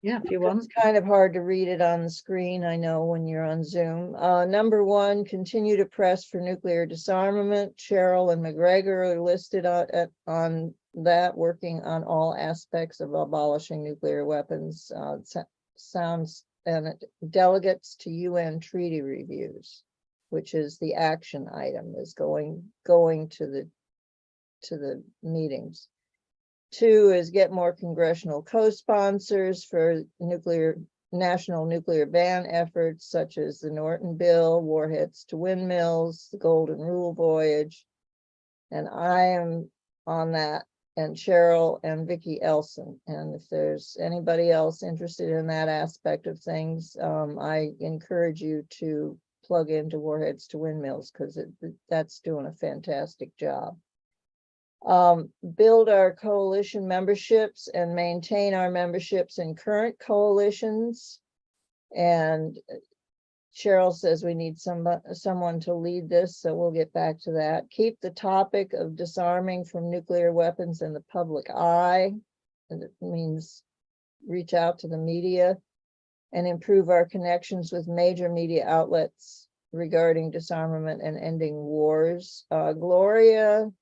Yeah, if you want. It's kind of hard to read it on the screen, I know, when you're on Zoom. Number 1, continue to press for nuclear disarmament. Cheryl and McGregor are listed on that, working on all aspects of abolishing nuclear weapons. Sounds and delegates to UN treaty reviews, which is the action item, is going to the meetings. 2 is get more congressional co-sponsors for national nuclear ban efforts, such as the Norton Bill, Warheads to Windmills, the Golden Rule Voyage. And I am on that, and Cheryl and Vicki Elson. And if there's anybody else interested in that aspect of things, I encourage you to plug into Warheads to Windmills, because that's doing a fantastic job. Build our coalition memberships and maintain our memberships in current coalitions. And Cheryl says we need someone to lead this, so we'll get back to that. Keep the topic of disarming from nuclear weapons in the public eye. And it means reach out to the media and improve our connections with major media outlets regarding disarmament and ending wars. Gloria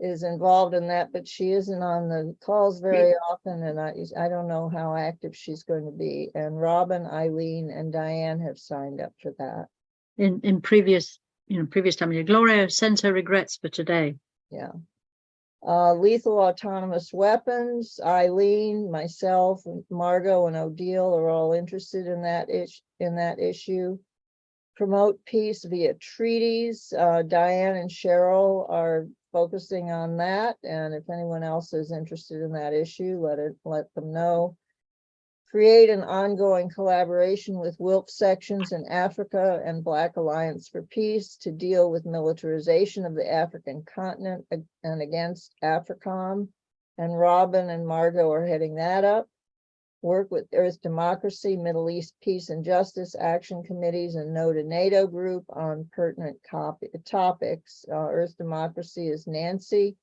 is involved in that, but she isn't on the calls very often, and I don't know how active she's going to be. And Robin, Eileen, and Diane have signed up for that. In previous time, Gloria sends her regrets for today. Yeah. Lethal autonomous weapons. Eileen, myself, Margot, and Odile are all interested in that issue. Promote peace via treaties. Diane and Cheryl are focusing on that, and if anyone else is interested in that issue, let them know. Create an ongoing collaboration with WILPF sections in Africa and Black Alliance for Peace to deal with militarization of the African continent and against AFRICOM. And Robin and Margot are heading that up. Work with Earth Democracy, Middle East Peace and Justice Action Committees, and No to NATO group on pertinent topics. Earth Democracy is Nancy.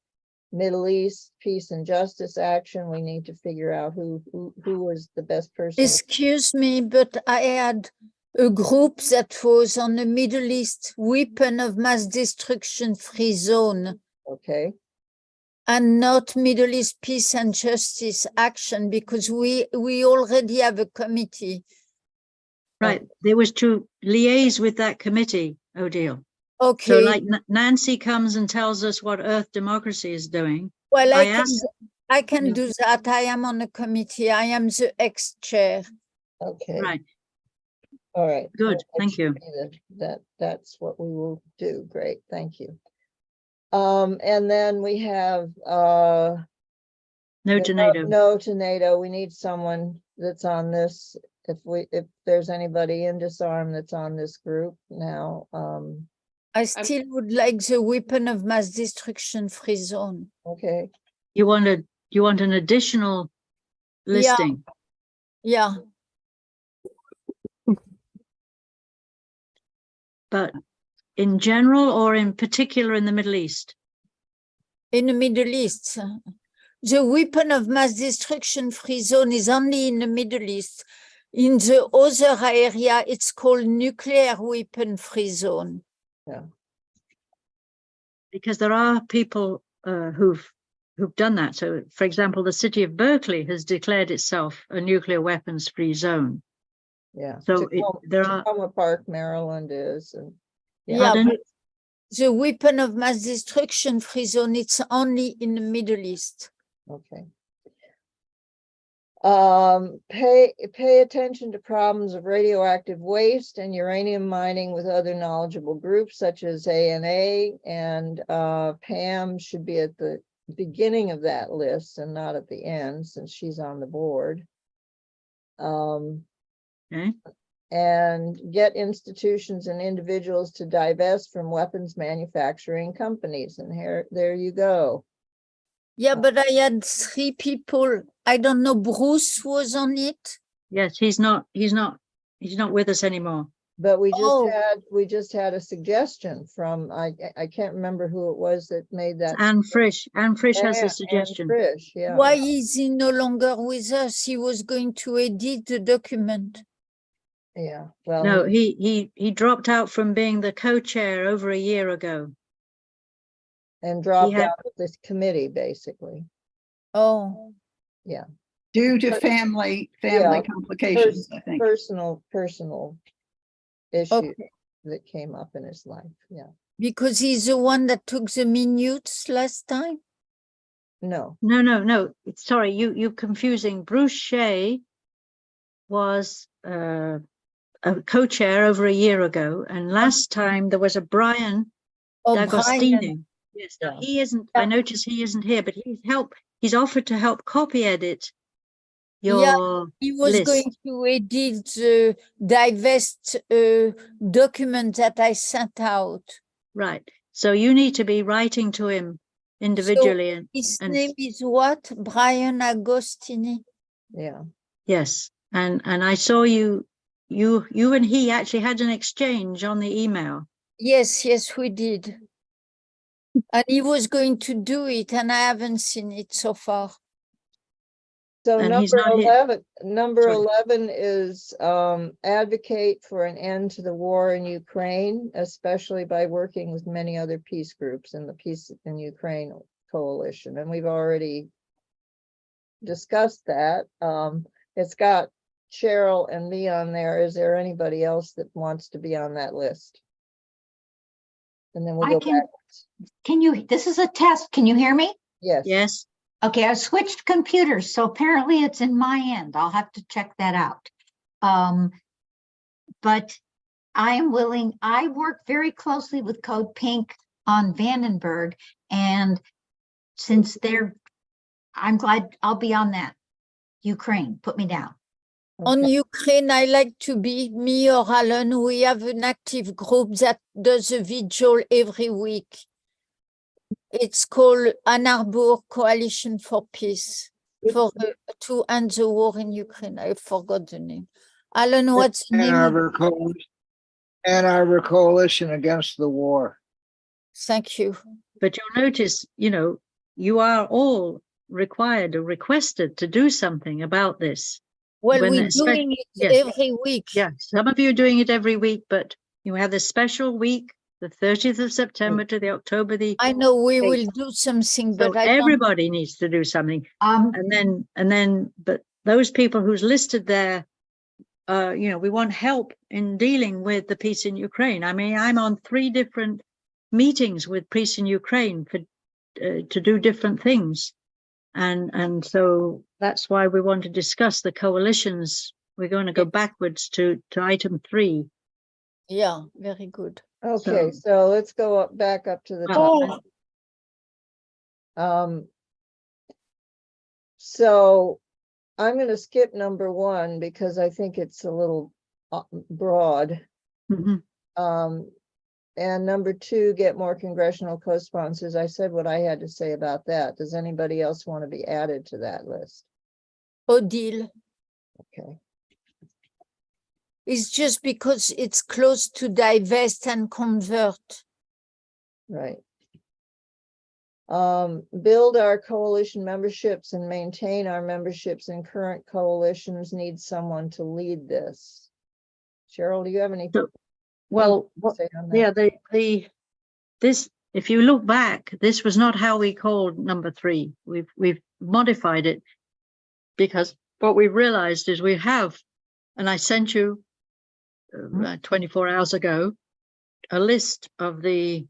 Middle East Peace and Justice Action, we need to figure out who was the best person. Excuse me, but I had a group that was on the Middle East weapon of mass destruction free zone. Okay. And not Middle East Peace and Justice Action, because we already have a committee. Right, there was to liaise with that committee, Odile. Okay. So like Nancy comes and tells us what Earth Democracy is doing. Well, I can do that. I am on the committee. I am the ex-chair. Okay. Right. All right. Good, thank you. That's what we will do. Great, thank you. And then we have No to NATO. No to NATO. We need someone that's on this. If there's anybody in Disarm that's on this group now. I still would like the weapon of mass destruction free zone. Okay. You want an additional listing? Yeah. But in general or in particular in the Middle East? In the Middle East. the weapon of mass destruction free zone is only in the Middle East. In the other area, it's called nuclear weapon free zone. Yeah. Because there are people who've done that. So, for example, the city of Berkeley has declared itself a nuclear weapons free zone. Yeah. So there are. Tacoma Park, Maryland is, and Yeah, Pardon? but the weapon of mass destruction free zone, it's only in the Middle East. okay. Pay attention to problems of radioactive waste and uranium mining with other knowledgeable groups such as ANA, and Pam should be at the beginning of that list and not at the end since she's on the board. Okay. And get institutions and individuals to divest from weapons manufacturing companies. And there you go. Yeah, but I had 3 people. I don't know, Bruce was on it. Yes, he's not with us anymore. But we just had a suggestion from, I can't remember who it was that made that. Anne Frisch. Anne Frisch has Anne a suggestion. Frisch, yeah. Why is he no longer with us? He was going to edit the document. Yeah, well. No, he dropped out from being the co-chair over a year ago. And dropped out of this committee, basically. Oh. Yeah. Due to family complications, I think. Personal issue that came up in his life, yeah. Because he's the one that took the minutes last time? No. No. Sorry, you're confusing. Bruce Shea was a co-chair over a year ago, and last time there was a Brian D'Agostino. Brian. Yes, no, he isn't. I notice he isn't here, but he's offered to help copy edit your he was list. going to edit the divest document that I sent out. Right. So you need to be writing to him individually. So his name is what? Brian Agostini. Yeah. Yes. And I saw you and he actually had an exchange on the email. Yes, we did. And he was going to do it, and I haven't seen it so far. So And he's number not here. 11 is advocate for an end to the war in Ukraine, especially by working with many other peace groups in the Peace in Ukraine coalition. And we've already discussed that. It's got Cheryl and me on there. Is there anybody else that wants to be on that list? And then we'll go back. Can you, this is a test. Can you hear me? Yes. Yes. Okay, I switched computers, so apparently it's in my end. I'll have to check that out. But I am willing, I work very closely with Code Pink on Vandenberg, and since I'm glad I'll be on that. Ukraine, put me down. On Ukraine, I like to be me or Alan. We have an active group that does a vigil every week. It's called Ann Arbor Coalition for Peace, to end the war in Ukraine. I forgot the name. Alan, what's the name? Ann Arbor Coalition Against the War. Thank you. But you'll notice, you are all required or requested to do something about this. Well, we're doing it every week. Yeah, some of you are doing it every week, but you have this special week, the 30th of September to the October the. I know we will do something, so but everybody needs to do something. And then, but those people who's listed there, we want help in dealing with the peace in Ukraine. I mean, I'm on 3 different meetings with peace in Ukraine to do different things. And so that's why we want to discuss the coalitions. We're going to go backwards to item 3. Yeah, very good. Okay, so let's go back up to the top. So I'm going to skip number 1 because I think it's a little broad. And number 2, get more congressional co-sponsors. I said what I had to say about that. Does anybody else want to be added to that list? Odile. Okay. It's just because it's close to divest and convert. Right. Build our coalition memberships and maintain our memberships in current coalitions. Need someone to lead this. Cheryl, do you have any? Well, say on that? yeah, this, if you look back, this was not how we called number 3. We've modified it because what we realized is we have, and I sent you 24 hours ago, a list of the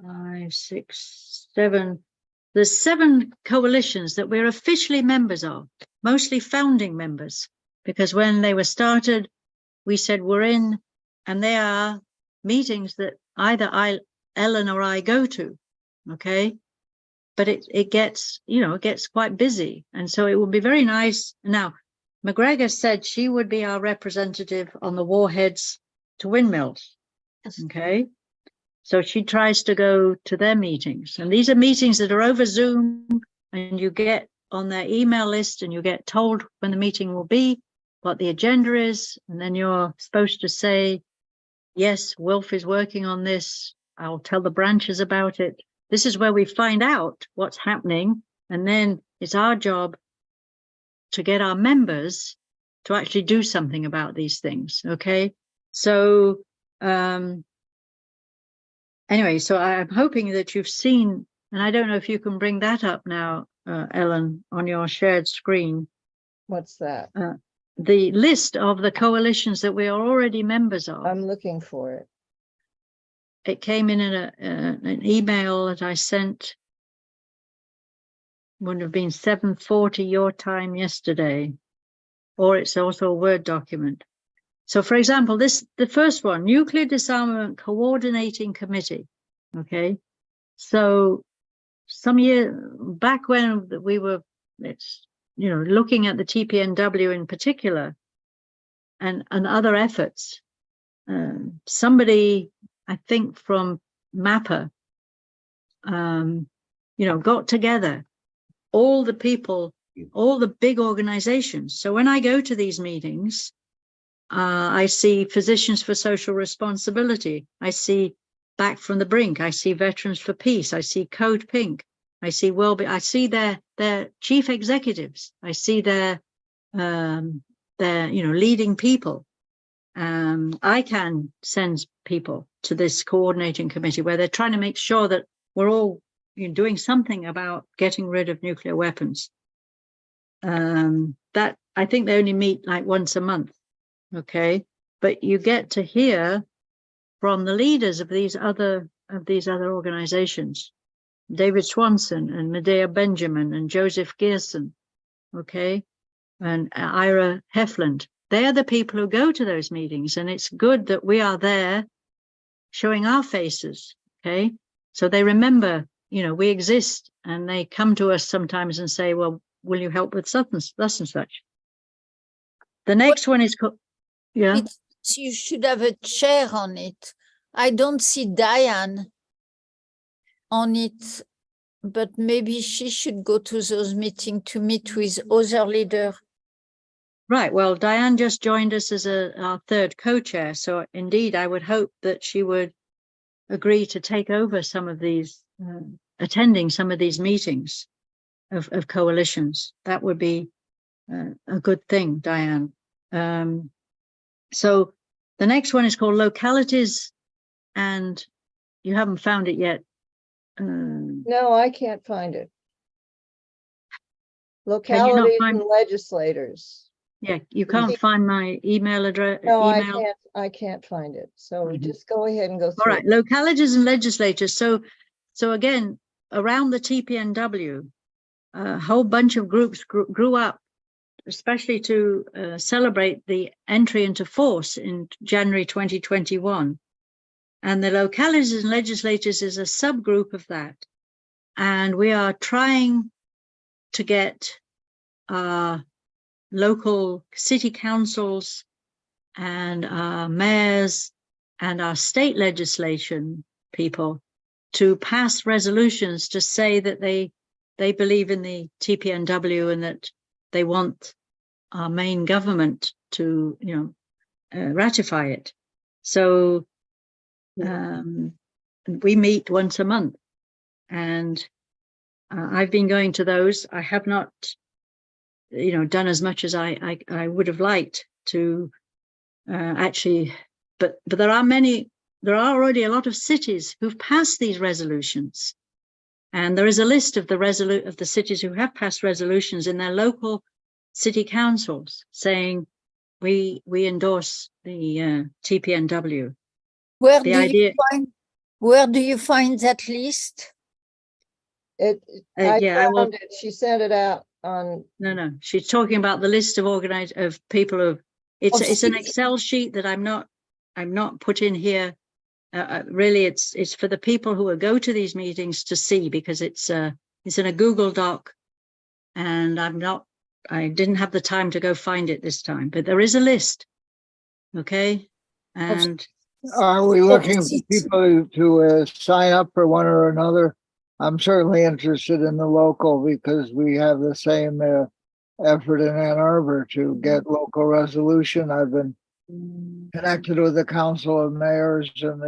5, 6, 7. There's 7 coalitions that we're officially members of, mostly founding members, because when they were started, we said we're in, and they are meetings that either Ellen or I go to, okay? But it gets, you know, it gets quite busy. And so it would be very nice. Now, McGregor said she would be our representative on the warheads to windmills, okay? So she tries to go to their meetings, and these are meetings that are over Zoom, and you get on their email list and you get told when the meeting will be, what the agenda is, and then you're supposed to say, yes, WILPF is working on this. I'll tell the branches about it. This is where we find out what's happening, and then it's our job to get our members to actually do something about these things, okay? So, anyway, so I'm hoping that you've seen, and I don't know if you can bring that up now, Ellen, on your shared screen. What's that? The list of the coalitions that we are already members of. I'm looking for it. It came in an email that I sent, would have been 7:40 your time yesterday, or it's also a Word document. So, for example, the first one, Nuclear Disarmament Coordinating Committee, okay? So some year back when we were, looking at the TPNW in particular and other efforts, somebody, I think from MAPPA, got together all the people, all the big organizations. So when I go to these meetings, I see Physicians for Social Responsibility. I see Back from the Brink. I see Veterans for Peace. I see Code Pink. I see I see their chief executives. I see their leading people. ICANN sends people to this coordinating committee where they're trying to make sure that we're all doing something about getting rid of nuclear weapons. That I think they only meet like once a month. Okay, but you get to hear from the leaders of these other organizations, David Swanson and Medea Benjamin and Joseph Gearson, okay, and Ira Hefland. They are the people who go to those meetings, and it's good that we are there showing our faces, okay, so they remember, we exist, and they come to us sometimes and say, well, will you help with such and such? The next one is called, yeah. You should have a chair on it. I don't see Diane on it, but maybe she should go to those meetings to meet with other leaders. Right. Well, Diane just joined us as our third co-chair. So indeed, I would hope that she would agree to take over some of these, attending some of these meetings of coalitions. That would be a good thing, Diane. So the next one is called Localities, and you haven't found it yet. No, I can't find it. Localities and legislators. Yeah, you can't find my email address. No, I can't find it. So just go ahead and go through. All right, localities and legislators. So again, around the TPNW, a whole bunch of groups grew up, especially to celebrate the entry into force in January 2021. And the localities and legislators is a subgroup of that. And we are trying to get local city councils and our mayors and our state legislation people to pass resolutions to say that they believe in the TPNW and that they want our main government to ratify it. So we meet once a month, and I've been going to those. I have not, done as much as I would have liked to actually, but there are already a lot of cities who've passed these resolutions. And there is a list of the cities who have passed resolutions in their local city councils saying we endorse the TPNW. Where The do idea, you find that list? I I will. found it. She sent it out on. No. She's talking about the list of people who. It's an Excel sheet that I'm not put in here. Really, it's for the people who will go to these meetings to see, because it's in a Google Doc, and I didn't have the time to go find it this time, but there is a list. Okay. And are we looking for people to sign up for one or another? I'm certainly interested in the local, because we have the same effort in Ann Arbor to get local resolution. I've been connected with the Council of Mayors, and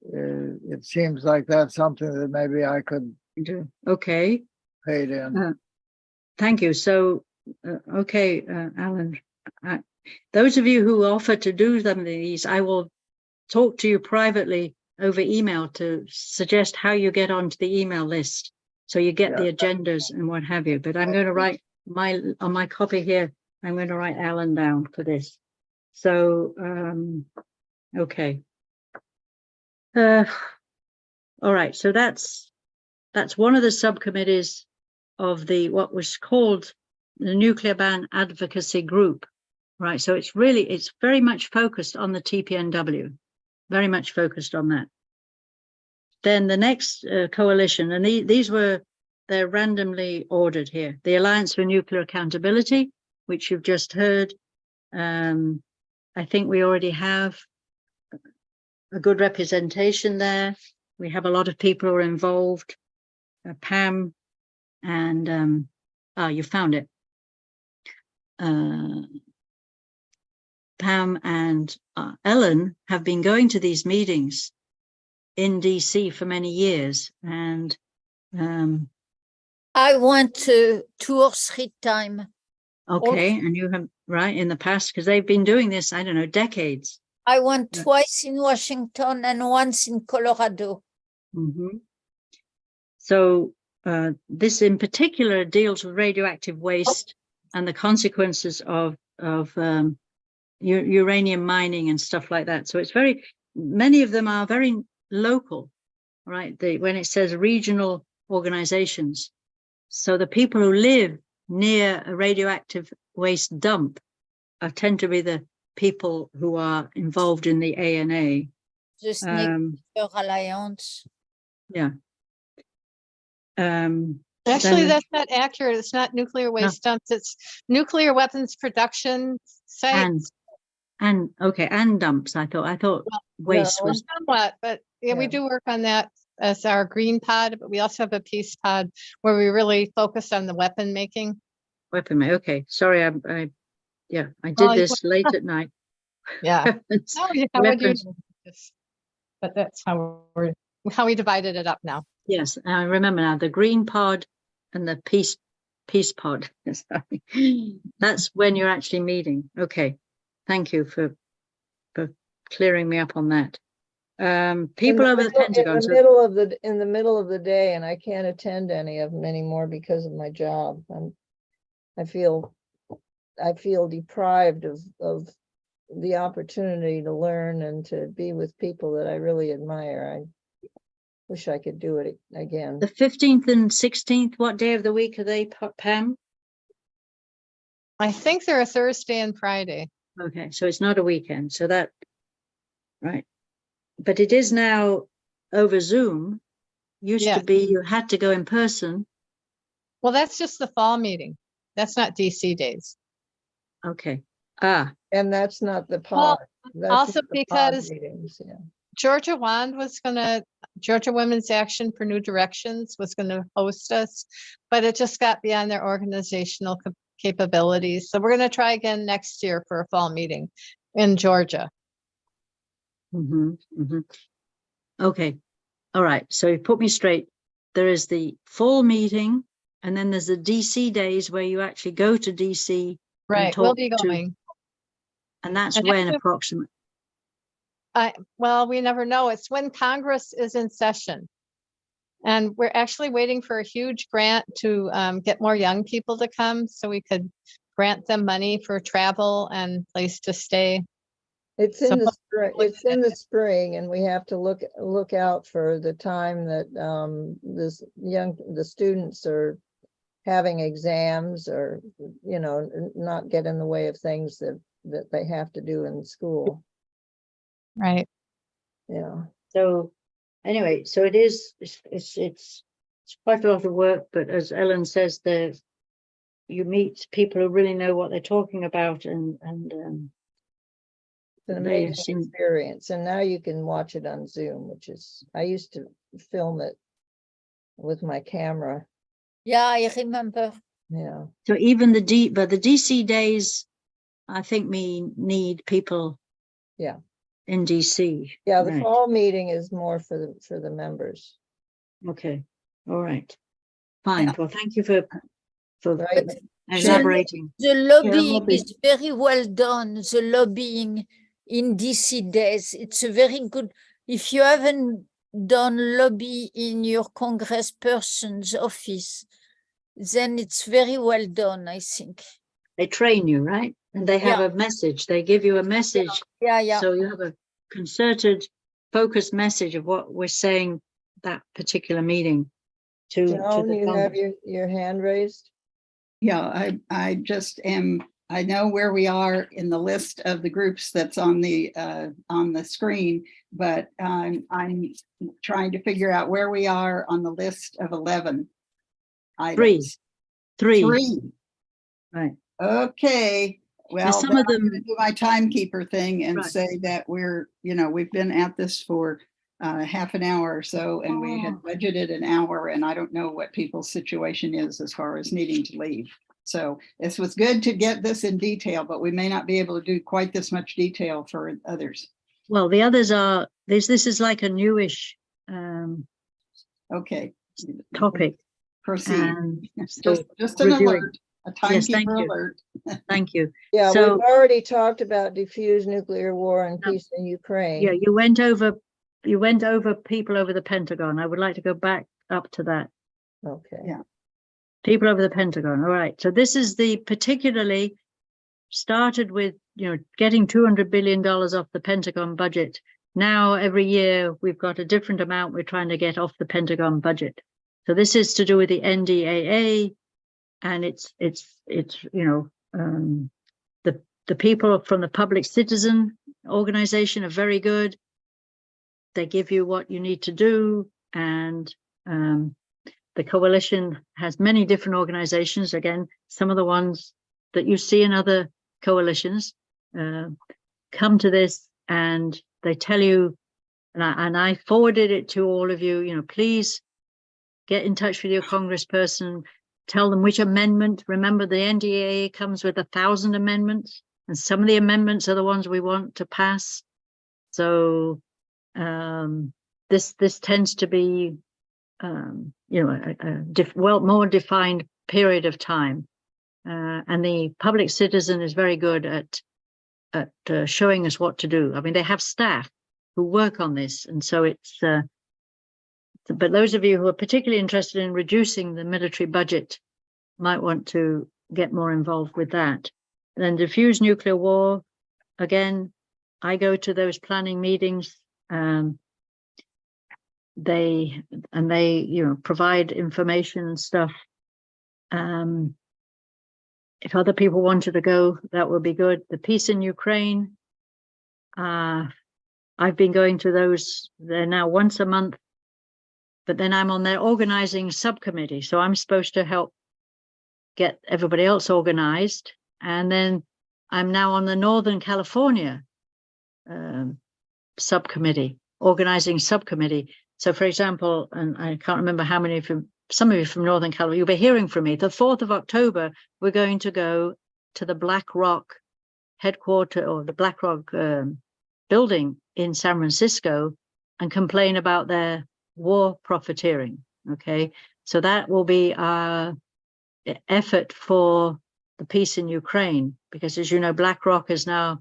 it seems like that's something that maybe I could do. Okay. Paid in. Thank you. So, okay, Alan, those of you who offer to do some of these, I will talk to you privately over email to suggest how you get onto the email list, so you get the agendas and what have you. But I'm going to write on my copy here, I'm going to write Alan down for this. So, okay. All right. So that's one of the subcommittees of what was called the Nuclear Ban Advocacy Group, right? So it's very much focused on the TPNW, very much focused on that. Then the next coalition, and they're randomly ordered here. The Alliance for Nuclear Accountability, which you've just heard. I think we already have a good representation there. We have a lot of people who are involved. Pam and you found it. Pam and Ellen have been going to these meetings in DC for many years, and I went 2 or 3 times. Okay, and you have, right, in the past, because they've been doing this, I don't know, decades. I went twice in Washington and once in Colorado. Mm-hmm. So this in particular deals with radioactive waste and the consequences of uranium mining and stuff like that. So it's many of them are very local, right? When it says regional organizations. So the people who live near a radioactive waste dump tend to be the people who are involved in the ANA. Just Nuclear Alliance. Yeah. Actually, that's not accurate. It's not nuclear waste dumps. It's nuclear weapons production sites. And dumps. I thought waste was somewhat, but yeah, we do work on that as our green pod, but we also have a peace pod where we really focus on the weapon making. Okay, sorry, I did this late at night. Yeah. How would you know this? But that's how we divided it up now. Yes, I remember now, the green pod and the peace pod. That's when you're actually meeting. Okay, thank you for clearing me up on that. People over the Pentagon. In the middle of the day, and I can't attend any of them anymore because of my job. I feel deprived of the opportunity to learn and to be with people that I really admire. I wish I could do it again. The 15th and 16th, what day of the week are they, Pam? I think they're a Thursday and Friday. Okay, so it's not a weekend. So that, right. But it is now over Zoom. Used to be you had to go in person. Well, that's just the fall meeting. That's not DC days. Okay. And that's not the pod. Well, also because meetings, Georgia Women's Action for New Directions was going to host us, but it just got beyond their organizational capabilities. So we're going to try again next year for a fall meeting in Georgia. Okay. All right. So you put me straight. There is the fall meeting, and then there's the DC days where you actually go to DC. Right. We'll be going. And that's And when actually- approximately. Well, we never know. It's when Congress is in session. And we're actually waiting for a huge grant to get more young people to come so we could grant them money for travel and place to stay. It's in the spring. It's in the spring, and we have to look out for the time that the students are having exams, or not get in the way of things that they have to do in school. Right. Yeah. So anyway, so it's quite a lot of work, but as Ellen says, you meet people who really know what they're talking about, and It's an amazing experience. And now you can watch it on Zoom, which is, I used to film it with my camera. Yeah, I remember. Yeah. So even the DC days, I think we need people. Yeah. In DC. Yeah, the right. fall meeting is more for the members. Okay. All right. Fine. Well, thank you for Right. elaborating. The lobbying is very well done. The lobbying in DC days, it's a very good. If you haven't done lobby in your congressperson's office, then it's very well done, I think. They train you, right? And they have a message. They give you a message. Yeah. So you have a concerted, focused message of what we're saying that particular meeting to Joan, you Congress. have your hand raised? Yeah, I just am, I know where we are in the list of the groups that's on the screen, but I'm trying to figure out where we are on the list of 11 items. Three. Right. Okay. Well, some of them I'm gonna do my timekeeper thing and say that we've been at this for half an hour or so, and we had budgeted an hour, and I don't know what people's situation is as far as needing to leave. So this was good to get this in detail, but we may not be able to do quite this much detail for others. Well, the others are, this is like a newish okay topic. Proceed. So just an alert, a timekeeper yes, alert. Thank you. Yeah, so, we've already talked about diffuse nuclear war and peace in Ukraine. Yeah, you went over people over the Pentagon. I would like to go back up to that. Okay. Yeah. People over the Pentagon. All right. So this is the particularly started with, getting $200 billion off the Pentagon budget. Now, every year we've got a different amount we're trying to get off the Pentagon budget. So this is to do with the NDAA, and it's the people from the Public Citizen organization are very good. They give you what you need to do, and the coalition has many different organizations. Again, some of the ones that you see in other coalitions come to this, and they tell you, and I forwarded it to all of you, please get in touch with your congressperson, tell them which amendment. Remember, the NDAA comes with 1,000 amendments, and some of the amendments are the ones we want to pass. So this tends to be more defined period of time, and the Public Citizen is very good at showing us what to do. I mean, they have staff who work on this, and so it's but those of you who are particularly interested in reducing the military budget might want to get more involved with that. Then diffuse nuclear war, again, I go to those planning meetings. They provide information and stuff. If other people wanted to go, that would be good. The peace in Ukraine, I've been going to those. They're now once a month, but then I'm on their organizing subcommittee. So I'm supposed to help get everybody else organized. And then I'm now on the Northern California organizing subcommittee. So for example, and I can't remember how many of you some of you from Northern California, you'll be hearing from me. The 4th of October, we're going to go to the BlackRock headquarters, or the BlackRock building in San Francisco, and complain about their war profiteering. Okay, so that will be our effort for the peace in Ukraine, because as you know, BlackRock is now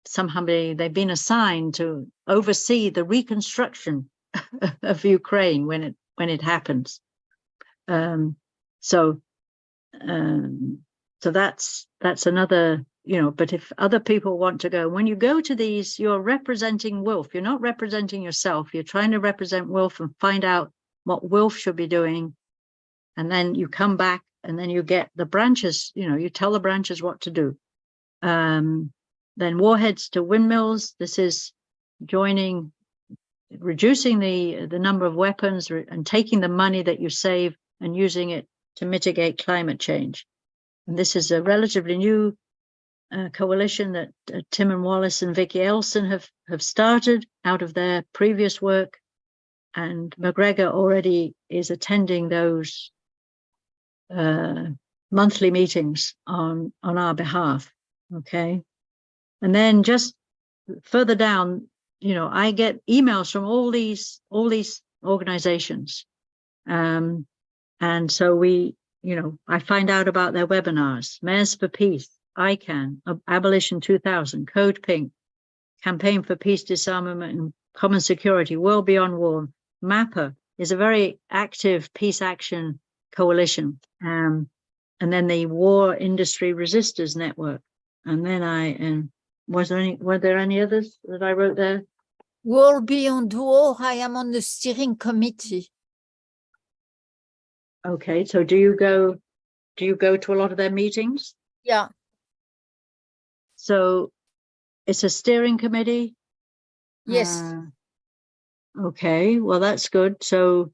somehow they've been assigned to oversee the reconstruction of Ukraine when it happens. So that's another, but if other people want to go, when you go to these, you're representing WILPF. You're not representing yourself. You're trying to represent WILPF and find out what WILPF should be doing. And then you come back and then you get the branches, you tell the branches what to do. Then warheads to windmills. This is reducing the number of weapons and taking the money that you save and using it to mitigate climate change. And this is a relatively new coalition that Tim and Wallace and Vicky Elson have started out of their previous work. And McGregor already is attending those monthly meetings on our behalf. Okay. And then just further down, I get emails from all these organizations. And so I find out about their webinars: Mayors for Peace, ICANN, Abolition 2000, Code Pink, Campaign for Peace, Disarmament and Common Security, World Beyond War. MAPPA is a very active peace action coalition. And then the War Industry Resistors Network. And then were there any others that I wrote there? World Beyond War, I am on the steering committee. Okay, so do you go to a lot of their meetings? Yeah. So it's a steering committee? Yes. Okay, well, that's good. So,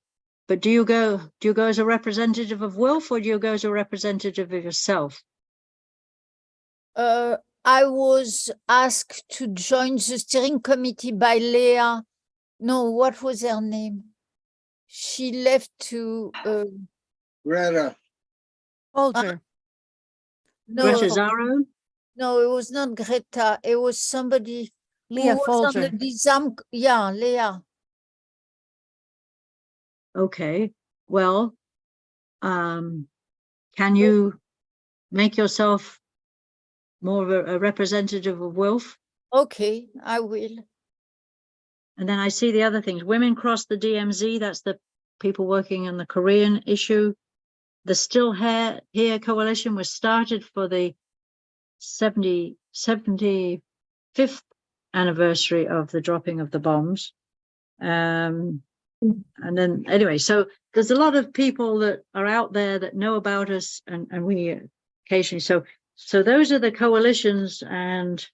but do you go as a representative of WILPF, or do you go as a representative of yourself? I was asked to join the steering committee by Leah. No, what was her name? She left to Greta. Folger. Greta Zaro? No, it was not Greta. It was somebody Leah who was on the Folger. Disarm. Yeah, Leah. Okay, well, can you make yourself more of a representative of WILPF? Okay, I will. And then I see the other things. Women Cross the DMZ, that's the people working on the Korean issue. The Still Here Coalition was started for the 75th anniversary of the dropping of the bombs. And then anyway, so there's a lot of people that are out there that know about us, and we occasionally, so those are the coalitions. And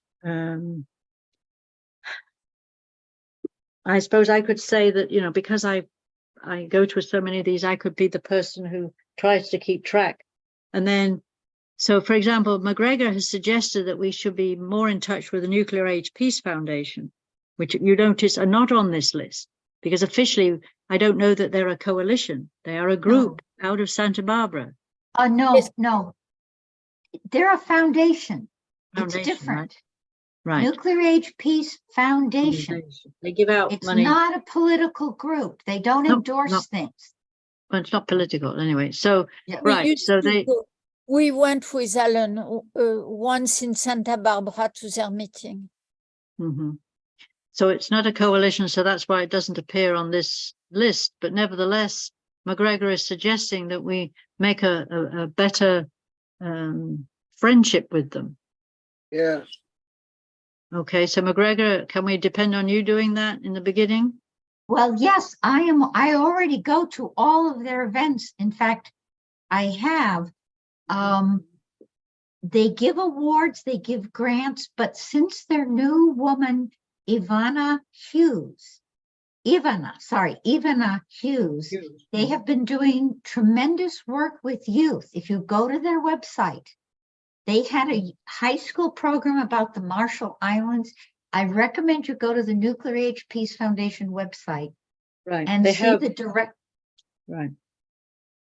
I suppose I could say that, because I go to so many of these, I could be the person who tries to keep track. And then, so for example, McGregor has suggested that we should be more in touch with the Nuclear Age Peace Foundation, which you notice are not on this list, because officially I don't know that they're a coalition. They are a group out of Santa Barbara. No. They're a foundation. It's Foundation, different. Right. Nuclear Age Peace Foundation. They give out It's money. not a political group. They don't endorse things. Well, it's not political anyway. So, We right. used So to go. We went with Alan once in Santa Barbara to their meeting. Mm-hmm. So it's not a coalition, so that's why it doesn't appear on this list. But nevertheless, McGregor is suggesting that we make a better friendship with them. Yes. Okay, so McGregor, can we depend on you doing that in the beginning? Well, yes, I already go to all of their events. In fact, I have. They give awards, they give grants, but since their new woman, Ivana Hughes, they have been doing tremendous work with youth. If you go to their website, they had a high school program about the Marshall Islands. I recommend you go to the Nuclear Age Peace Foundation website, right, and see the direct. Right.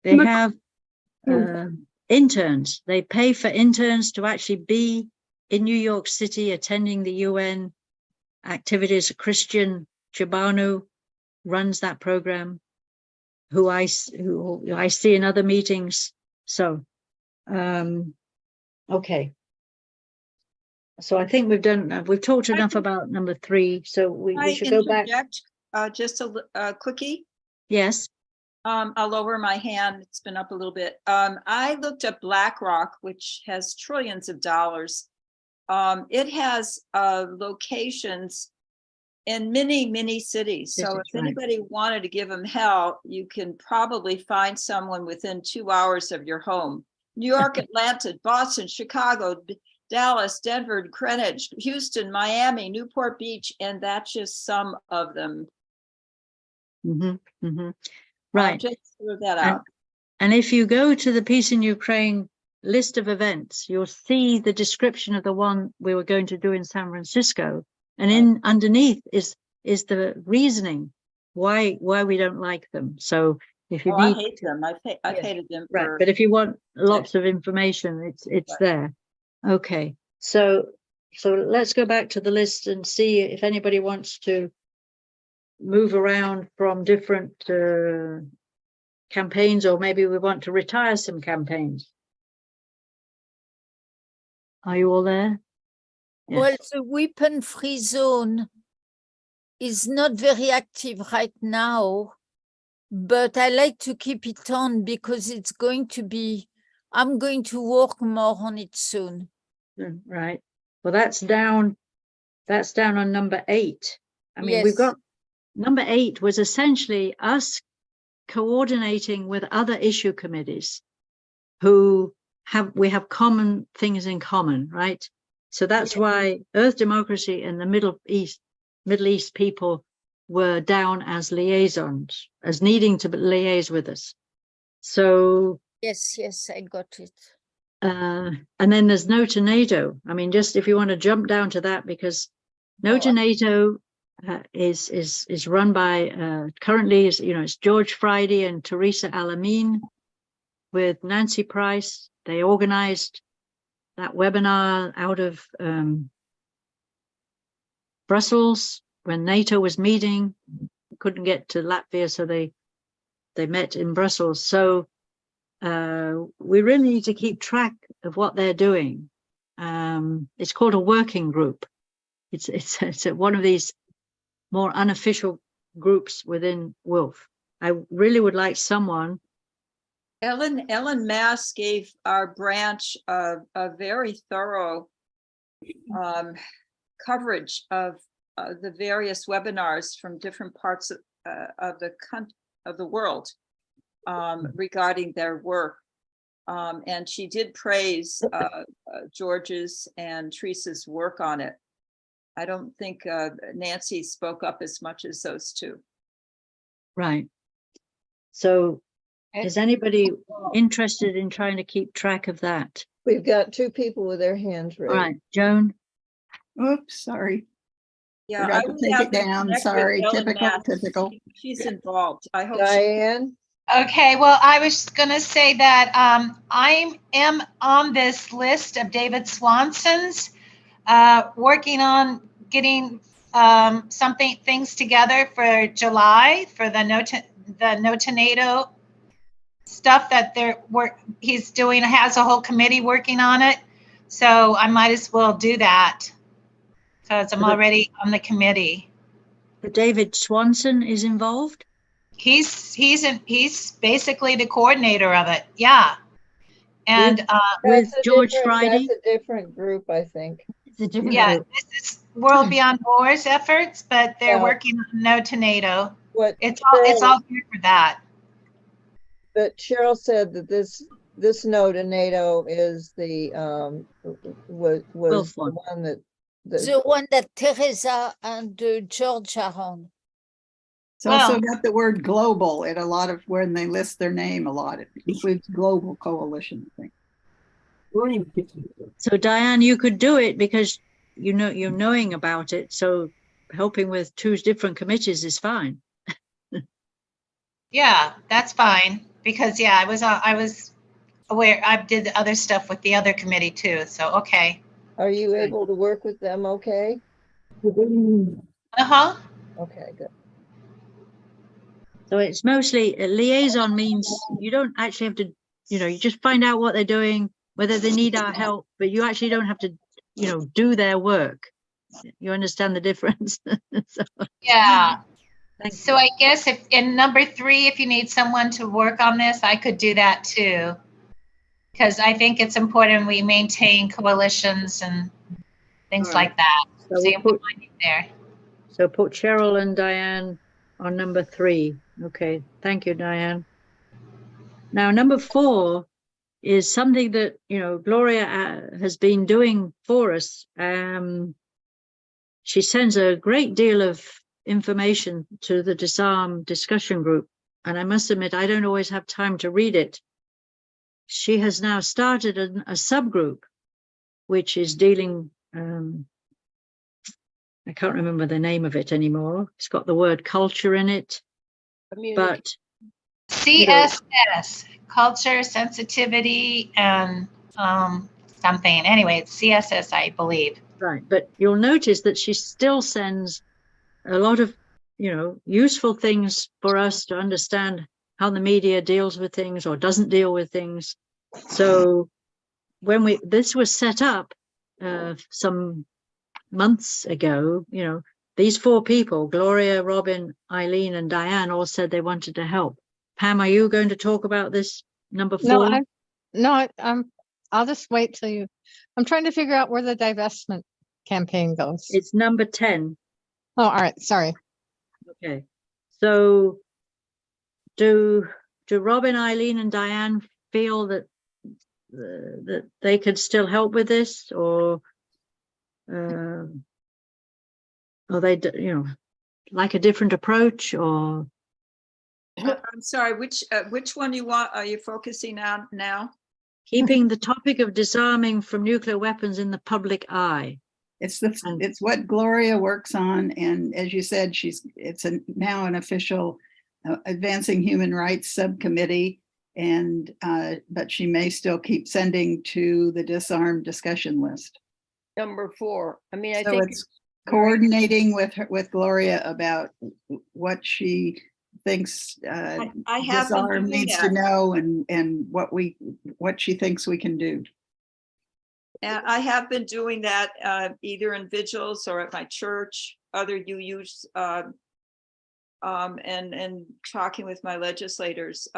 They Mc- have interns. They pay for interns to actually be in New York City attending the UN activities. Christian Chibanu runs that program, who I see in other meetings. So, okay. So I think we've talked enough about number 3. So we should go back. Just a quickie. Yes. I'll lower my hand. It's been up a little bit. I looked at BlackRock, which has trillions of dollars. It has locations in many cities. So if anybody wanted to give them hell, you can probably find someone within 2 hours of your home. New York, Atlanta, Boston, Chicago, Dallas, Denver, Greenwich, Houston, Miami, Newport Beach, and that's just some of them. Right. Just throw that out. And if you go to the Peace in Ukraine list of events, you'll see the description of the one we were going to do in San Francisco. And underneath is the reasoning why we don't like them. So if you need, I hate them. I've hated them. Right. But if you want lots of information, it's there. Okay. So let's go back to the list and see if anybody wants to move around from different campaigns, or maybe we want to retire some campaigns. Are you all there? Yes. Well, the weapon-free zone is not very active right now, but I like to keep it on because it's going to be, I'm going to work more on it soon. Right. Well, that's down on number 8. I mean, we've Yes. got number 8 was essentially us coordinating with other issue committees who we have common things in common, right? So that's why Earth Democracy and the Middle East people were down as liaisons, as needing to liaise with us. So Yes, I got it. and then there's No to NATO. I mean, just if you want to jump down to that, because No to NATO is run by currently it's George Friday and Teresa Alamine with Nancy Price. They organized that webinar out of Brussels when NATO was meeting. Couldn't get to Latvia, so they met in Brussels. So we really need to keep track of what they're doing. It's called a working group. It's one of these more unofficial groups within WILPF. I really would like someone. Ellen Mass gave our branch a very thorough coverage of the various webinars from different parts of the world regarding their work. And she did praise George's and Teresa's work on it. I don't think Nancy spoke up as much as those two. Right. So is anybody interested in trying to keep track of that? We've got 2 people with their hands raised. All right, Joan. Oops, sorry. Yeah, Forgot I to would take have it to down. connect with Sorry, Ellen Mass. typical. She's involved. I hope Diane? Okay, well, I was going to say that I am on this list of David Swanson's, working on getting things together for July for the No to NATO stuff that he's doing. Has a whole committee working on it, so I might as well do that because I'm already on the committee. But David Swanson is involved. He's basically the coordinator of it. Yeah. And with George Friday. That's a different group, I think. It's a different yeah, group. this is World Beyond Wars efforts, but they're working on No to NATO. It's all here for that. But Cheryl said that this No to NATO is the was the one that The one that Teresa and George are on. It's also got the word global in a lot of when they list their name a lot. It includes global coalition thing. So Diane, you could do it because you're knowing about it. So helping with 2 different committees is fine. Yeah, that's fine. because yeah, I was aware, I did the other stuff with the other committee too, so, okay. Are you able to work with them okay? Uh-huh. Okay, good. So it's mostly a liaison means you don't actually have to, you just find out what they're doing, whether they need our help, but you actually don't have to, do their work. You understand the difference? So, Yeah. thank So you. I guess if in number 3, if you need someone to work on this, I could do that too. Because I think it's important we maintain coalitions and things All right. like that. So So we'll you put, put mine there. so put Cheryl and Diane on number 3. Okay, thank you, Diane. Now, number 4 is something that, Gloria has been doing for us. She sends a great deal of information to the Disarm discussion group. And I must admit, I don't always have time to read it. She has now started a subgroup, which is dealing, I can't remember the name of it anymore. It's got the word culture in it, but CSS, culture, sensitivity, and something. Anyway, it's CSS, I believe. right. But you'll notice that she still sends a lot of, useful things for us to understand how the media deals with things or doesn't deal with things. So when this was set up some months ago, these 4 people, Gloria, Robin, Eileen, and Diane, all said they wanted to help. Pam, are you going to talk about this number 4? I'll just wait till you. I'm trying to figure out where the divestment campaign goes. It's number 10. Oh, all right. Sorry. Okay. So do Robin, Eileen, and Diane feel that that they could still help with this, or they, like a different approach, or? I'm sorry, which one are you focusing on now? Keeping the topic of disarming from nuclear weapons in the public eye. It's what Gloria works on, and as you said, it's now an official advancing human rights subcommittee, and but she may still keep sending to the Disarm discussion list. Number 4. I mean, I So think it's coordinating with Gloria about what she thinks I have been Disarm doing needs that. to know, and what she thinks we can do. And I have been doing that either in vigils or at my church, other UUs, and talking with my legislators.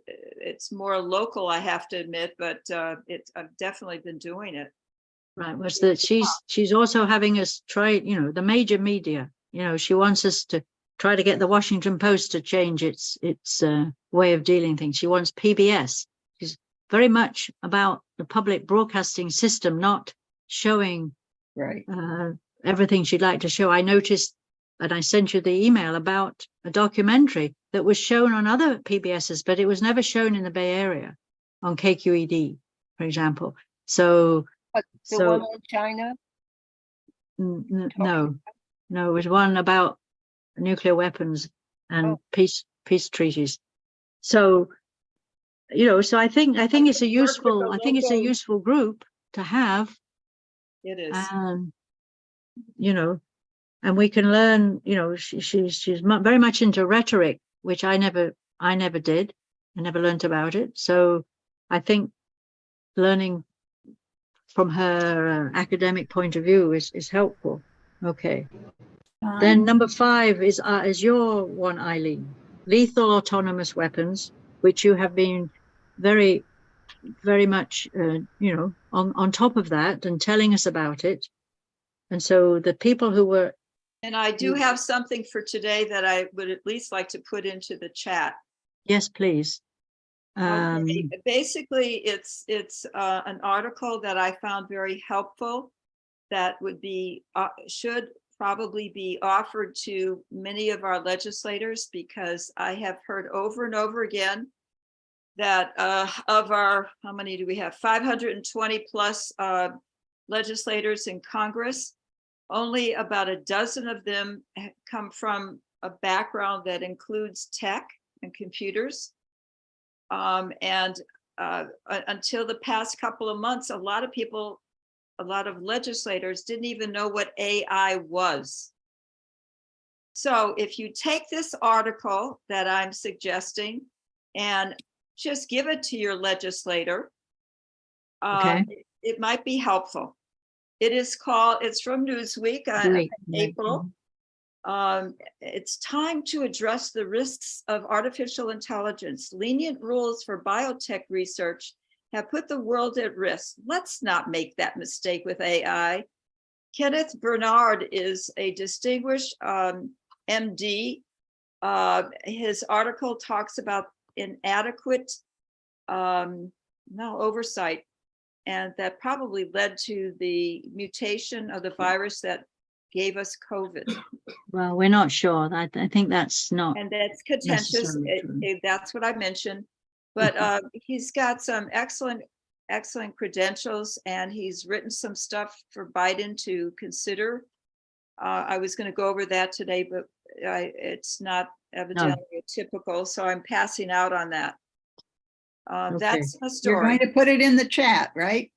It's more local, I have to admit, but I've definitely been doing it. Right, was that she's also having us try, the major media, she wants us to try to get the Washington Post to change its way of dealing things. She wants PBS. She's very much about the public broadcasting system, not showing everything she'd like to show. I noticed, and I sent you the email about a documentary that was shown on other PBSs, but it was never shown in the Bay Area on KQED, for example. So the one on China? No, it was one about nuclear weapons and peace treaties. So, so I think it's a useful group to have. It is. And we can learn, she's very much into rhetoric, which I never did. I never learned about it. So I think learning from her academic point of view is helpful. Okay. Then number 5 is your one, Eileen. Lethal autonomous weapons, which you have been very, very much, on top of that and telling us about it. And so the people who were. And I do have something for today that I would at least like to put into the chat. Yes, please. Okay. Basically, it's an article that I found very helpful that would be should probably be offered to many of our legislators, because I have heard over and over again that of our, how many do we have? 520 plus legislators in Congress, only about a dozen of them come from a background that includes tech and computers. And until the past couple of months, a lot of legislators didn't even know what AI was. So if you take this article that I'm suggesting and just give it to your legislator, Okay. it might be helpful. It's from Newsweek in April. It's time to address the risks of artificial intelligence. Lenient rules for biotech research have put the world at risk. Let's not make that mistake with AI. Kenneth Bernard is a distinguished MD. His article talks about inadequate oversight, and that probably led to the mutation of the virus that gave us COVID. Well, we're not sure. I think that's not. And that's contentious. That's what I mentioned. But he's got some excellent credentials, and he's written some stuff for Biden to consider. I was going to go over that today, but it's not evidently typical, so I'm passing out on that. That's a story. You're going to put it in the chat, right?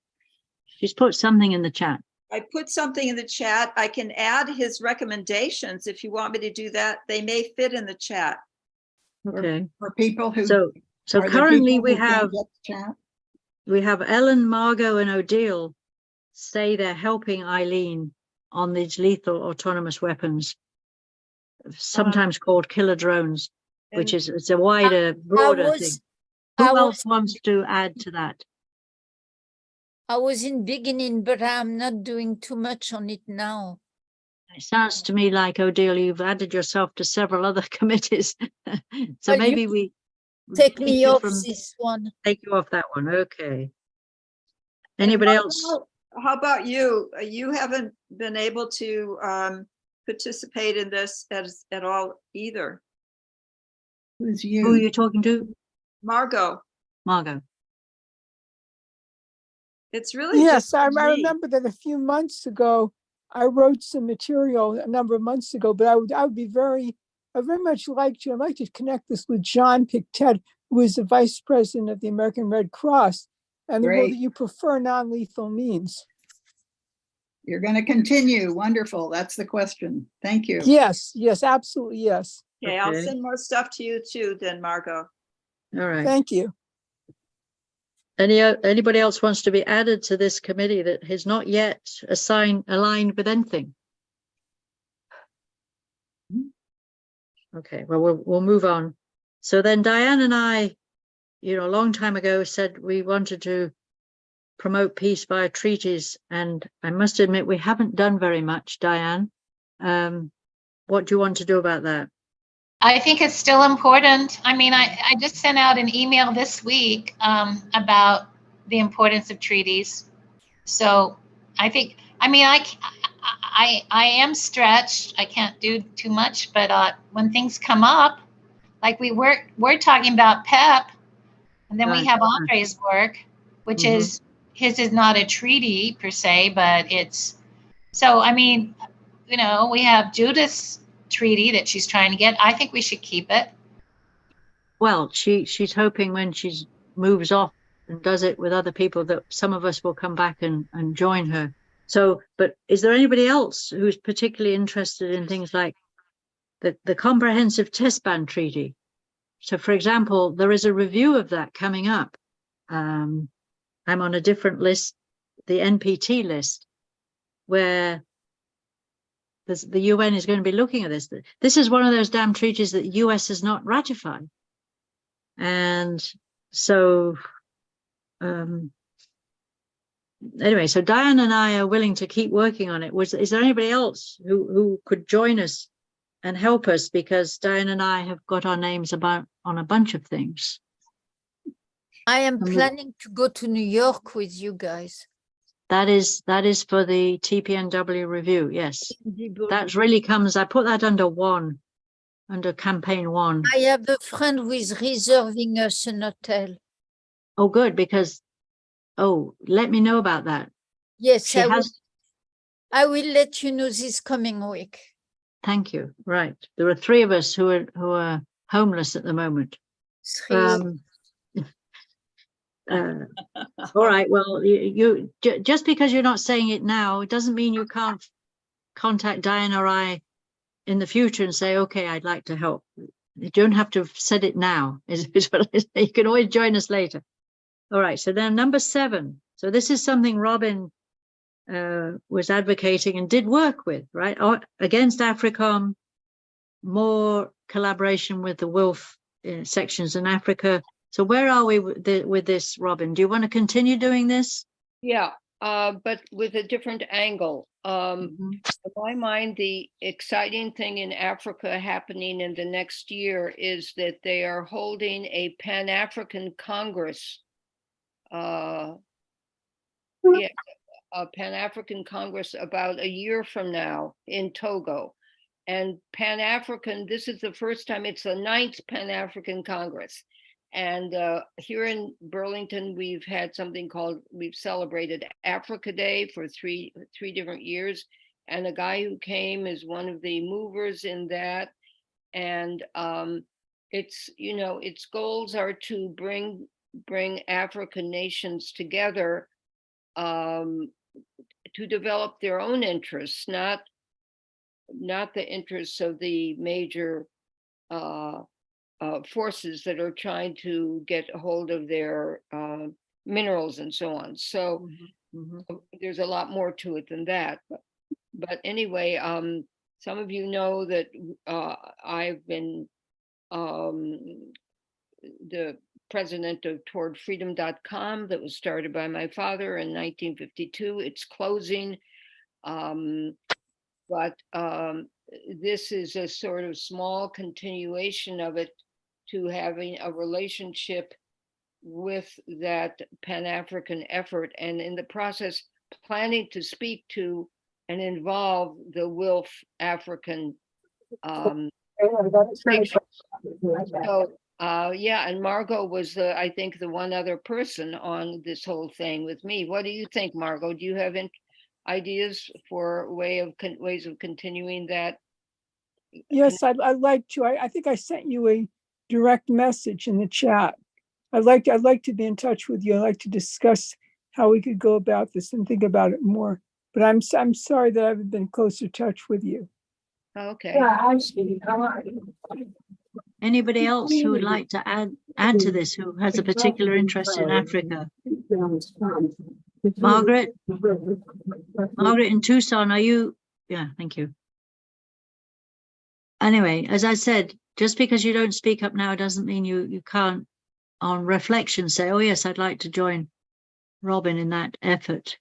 She's put something in the chat. I put something in the chat. I can add his recommendations if you want me to do that. They may fit in the chat. Okay. For people who. So are there currently people we who can't have get the chat? we have Ellen, Margot, and Odile say they're helping Eileen on these lethal autonomous weapons, sometimes called killer drones, which is it's a wider, broader thing. Who else wants to add to that? I was in beginning, but I'm not doing too much on it now. It sounds to me like, Odile, you've added yourself to several other committees. So Well, maybe you we take keep me you off from- this one. Take you off that one. Okay. Anybody else? How about you? You haven't been able to participate in this at all either. Who's Who are you talking to? Margot. Margot. It's really Yes, just I me. remember that a few months ago, I wrote some material a number of months ago, but I would I very much like to, I'd like to connect this with John Pictet, who is the Vice President of the American Red Cross, and the role Great. that you prefer non-lethal means. You're going to continue. Wonderful. That's the question. Thank you. Yes, absolutely, yes. Okay, I'll send more stuff to you too then, Margot. All right. Thank you. Anybody else wants to be added to this committee that has not yet aligned with anything? Okay, well, we'll move on. So then Diane and I, a long time ago said we wanted to promote peace via treaties, and I must admit we haven't done very much, Diane. What do you want to do about that? I think it's still important. I mean, I just sent out an email this week about the importance of treaties. So I think, I mean, I am stretched. I can't do too much, but when things come up, like we're talking about PEP, and then we have Andre's work, which is, his is not a treaty per se, but it's, so I mean, we have Judith's treaty that she's trying to get. I think we should keep it. Well, she's hoping when she moves off and does it with other people that some of us will come back and join her. So, but is there anybody else who's particularly interested in things like the Comprehensive Test Ban Treaty? So, for example, there is a review of that coming up. I'm on a different list, the NPT list, where the UN is going to be looking at this. This is one of those damn treaties that the US has not ratified. And so, anyway, so Diane and I are willing to keep working on it. Is there anybody else who could join us and help us? Because Diane and I have got our names on a bunch of things. I am planning to go to New York with you guys. That is for the TPNW review. Yes, that really comes. I put that under campaign 1. I have a friend who is reserving us an hotel. Oh, good, because let me know about that. Yes, I will let you know this coming week. Thank you. Right, there are 3 of us who are homeless at the moment. All right, well, just because you're not saying it now, it doesn't mean you can't contact Diane or I in the future and say, okay, I'd like to help. You don't have to have said it now, is what I say. You can always join us later. All right, so then number 7. So this is something Robin was advocating and did work with, right? Against AFRICOM, more collaboration with the WILF sections in Africa. So where are we with this, Robin? Do you want to continue doing this? Yeah, but with a different angle. In my mind, the exciting thing in Africa happening in the next year is that they are holding a Pan-African Congress. A Pan-African Congress about a year from now in Togo. And Pan-African, this is the first time, it's the 9th Pan-African Congress. And here in Burlington, we've had something called, we've celebrated Africa Day for three different years. And the guy who came is one of the movers in that. And it's, you know, its goals are to bring African nations together to develop their own interests, not the interests of the major forces that are trying to get a hold of their minerals and so on. So there's a lot more to it than that. But anyway, some of you know that I've been the president of towardfreedom.com that was started by my father in 1952. It's closing. But this is a sort of small continuation of it, to having a relationship with that Pan-African effort, and in the process planning to speak to and involve the WILF African so yeah, and Margot was I think the one other person on this whole thing with me. What do you think, Margot? Do you have ideas for ways of continuing that? Yes, I'd like to. I think I sent you a direct message in the chat. I'd like to be in touch with you. I'd like to discuss how we could go about this and think about it more. But I'm sorry that I haven't been closer touch with you. Okay. Anybody else who would like to add to this, who has a particular interest in Africa? Margaret in Tucson, are you? Yeah, thank you. Anyway, as I said, just because you don't speak up now doesn't mean you can't, on reflection, say, oh yes, I'd like to join Robin in that effort.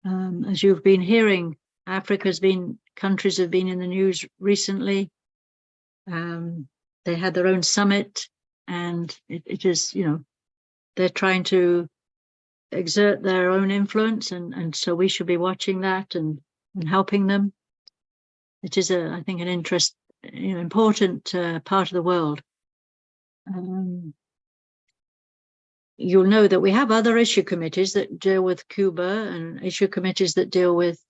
As you've been hearing, countries have been in the news recently. They had their own summit, and it is, you know, they're trying to exert their own influence, and so we should be watching that and helping them. It is I think an important part of the world. You'll know that we have other issue committees that deal with Cuba, and issue committees that deal with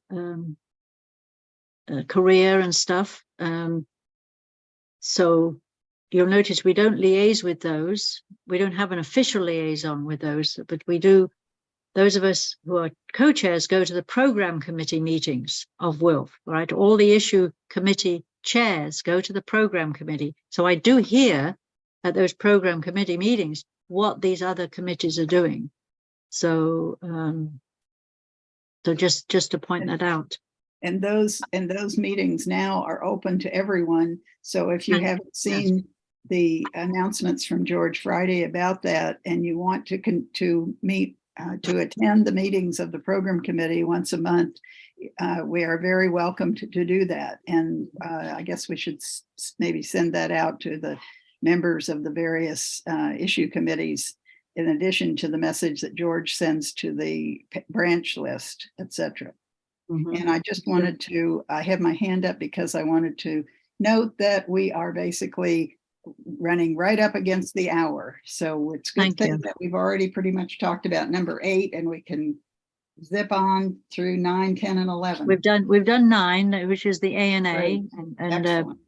Korea and stuff. So you'll notice we don't liaise with those. We don't have an official liaison with those, but we do. Those of us who are co-chairs go to the program committee meetings of WILF, right? All the issue committee chairs go to the program committee. So I do hear at those program committee meetings what these other committees are doing. So, so just to point that out. And those meetings now are open to everyone. So if you haven't seen the announcements from George Friday about that, and you want to meet to attend the meetings of the program committee once a month, we are very welcome to do that. And I guess we should maybe send that out to the members of the various issue committees, in addition to the message that George sends to the branch list, etc. And I just wanted to, I have my hand up because I wanted to note that we are basically running right up against the hour. So it's a good thing that we've already pretty much talked about number 8, and we can zip on through 9, 10, and 11. We've done 9, which is the ANA, and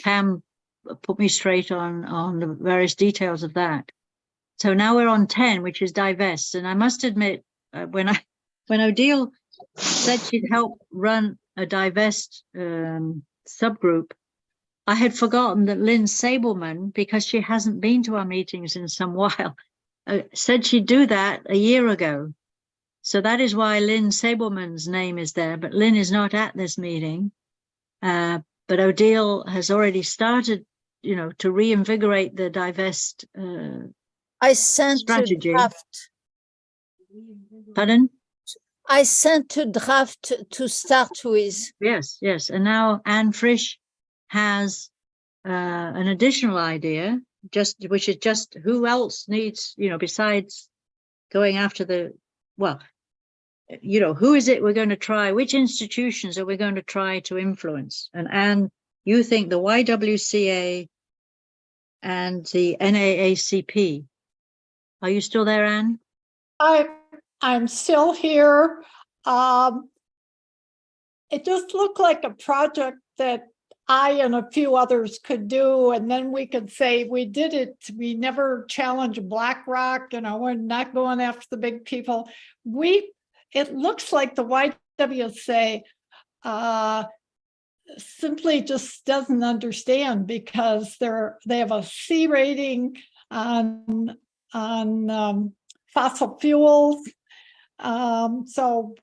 Pam put me straight on the various details of that. So now we're on 10, which is divest. And I must admit, when Odile said she'd help run a divest subgroup, I had forgotten that Lynn Sableman, because she hasn't been to our meetings in some while, said she'd do that a year ago. So that is why Lynn Sableman's name is there, but Lynn is not at this meeting. But Odile has already started, to reinvigorate the divest I sent strategy. a draft. Pardon? I sent a draft to start with. Yes, yes. And now Anne Frisch has an additional idea, which is just who else needs, besides going after who is it we're going to try? Which institutions are we going to try to influence? And Anne, you think the YWCA and the NAACP. Are you still there, Anne? I'm still here. It just looked like a project that I and a few others could do, and then we could say we did it. We never challenged BlackRock, we're not going after the big people. It looks like the YWCA simply just doesn't understand, because they have a C rating on fossil fuels. So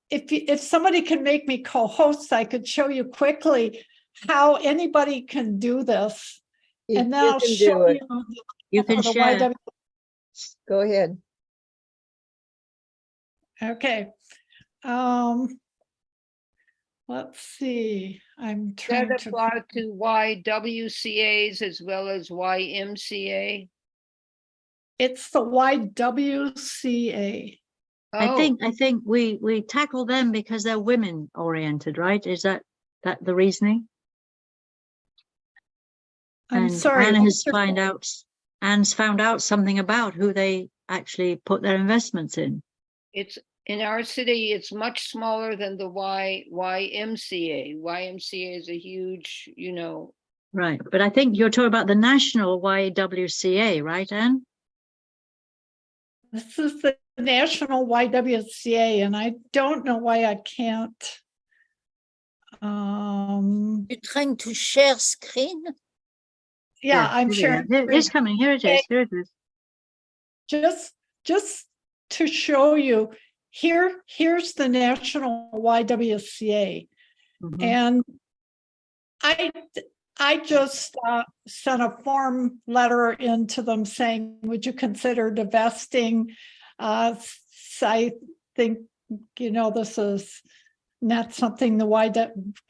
if somebody can make me co-host, I could show you quickly how anybody can do this. And then I'll show you. You can share. Go ahead. Okay. Let's see. I'm trying That to apply to YWCAs as well as YMCA. It's the YWCA. I think we tackle them because they're women oriented, right? Is that the reasoning? I'm sorry. Anne's found out something about who they actually put their investments in. It's in our city, it's much smaller than the YMCA. YMCA is a huge, Right. But I think you're talking about the national YWCA, right, Anne? This is the national YWCA, and I don't know why I can't. You're trying to share screen? Yeah, I'm sharing. It's coming. Here it is. Here it is. Just to show you, here's the national YWCA. And I just sent a form letter into them saying, would you consider divesting? I think, this is not something the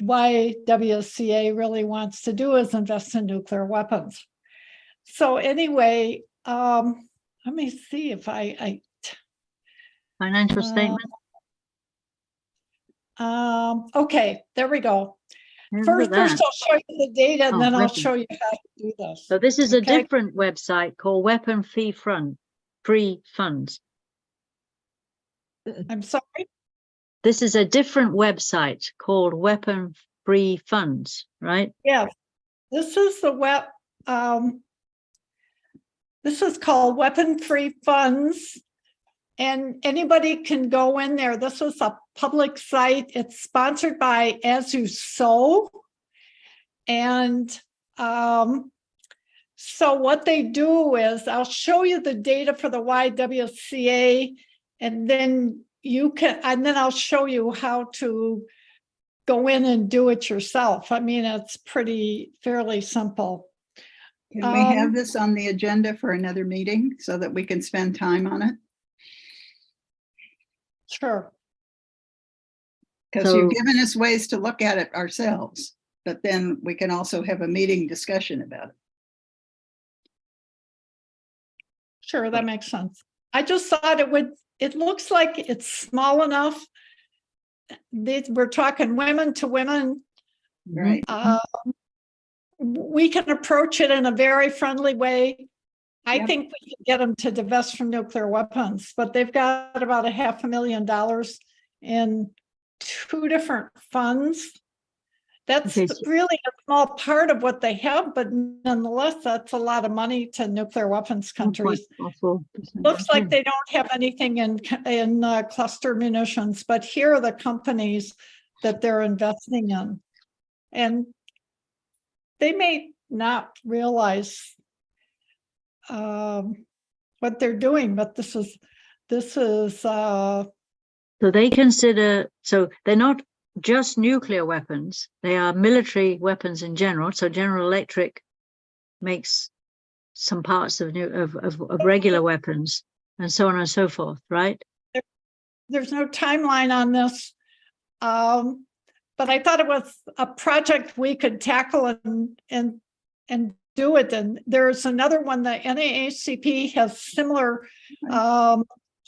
YWCA really wants to do, is invest in nuclear weapons. So anyway, let me see if I financial statement. Okay, there we go. First I'll show you the data, and then I'll show you how to do this. So this is a different website called Weapon Free Funds. I'm sorry? This is a different website called Weapon Free Funds, right? Yeah, this is the this is called Weapon Free Funds, and anybody can go in there. This is a public site. It's sponsored by As You Sow. And so what they do is, I'll show you the data for the YWCA, and then I'll show you how to go in and do it yourself. I mean, it's fairly simple. Can we have this on the agenda for another meeting so that we can spend time on it? Sure. Because you've given us ways to look at it ourselves, but then we can also have a meeting discussion about it. Sure, that makes sense. I just thought it looks like it's small enough. We're talking women to women. Right. We can approach it in a very friendly way. I think we can get them to divest from nuclear weapons, but they've got about $500,000 in 2 different funds. That's Okay, so- really a small part of what they have, but nonetheless, that's a lot of money to nuclear weapons countries. 1.44%. Looks like Okay. they don't have anything in cluster munitions, but here are the companies that they're investing in. And they may not realize what they're doing, but this is So they consider, so they're not just nuclear weapons, they are military weapons in general. So General Electric makes some parts of regular weapons and so on and so forth, right? there's no timeline on this. But I thought it was a project we could tackle and do it. And there's another one, the NAACP has similar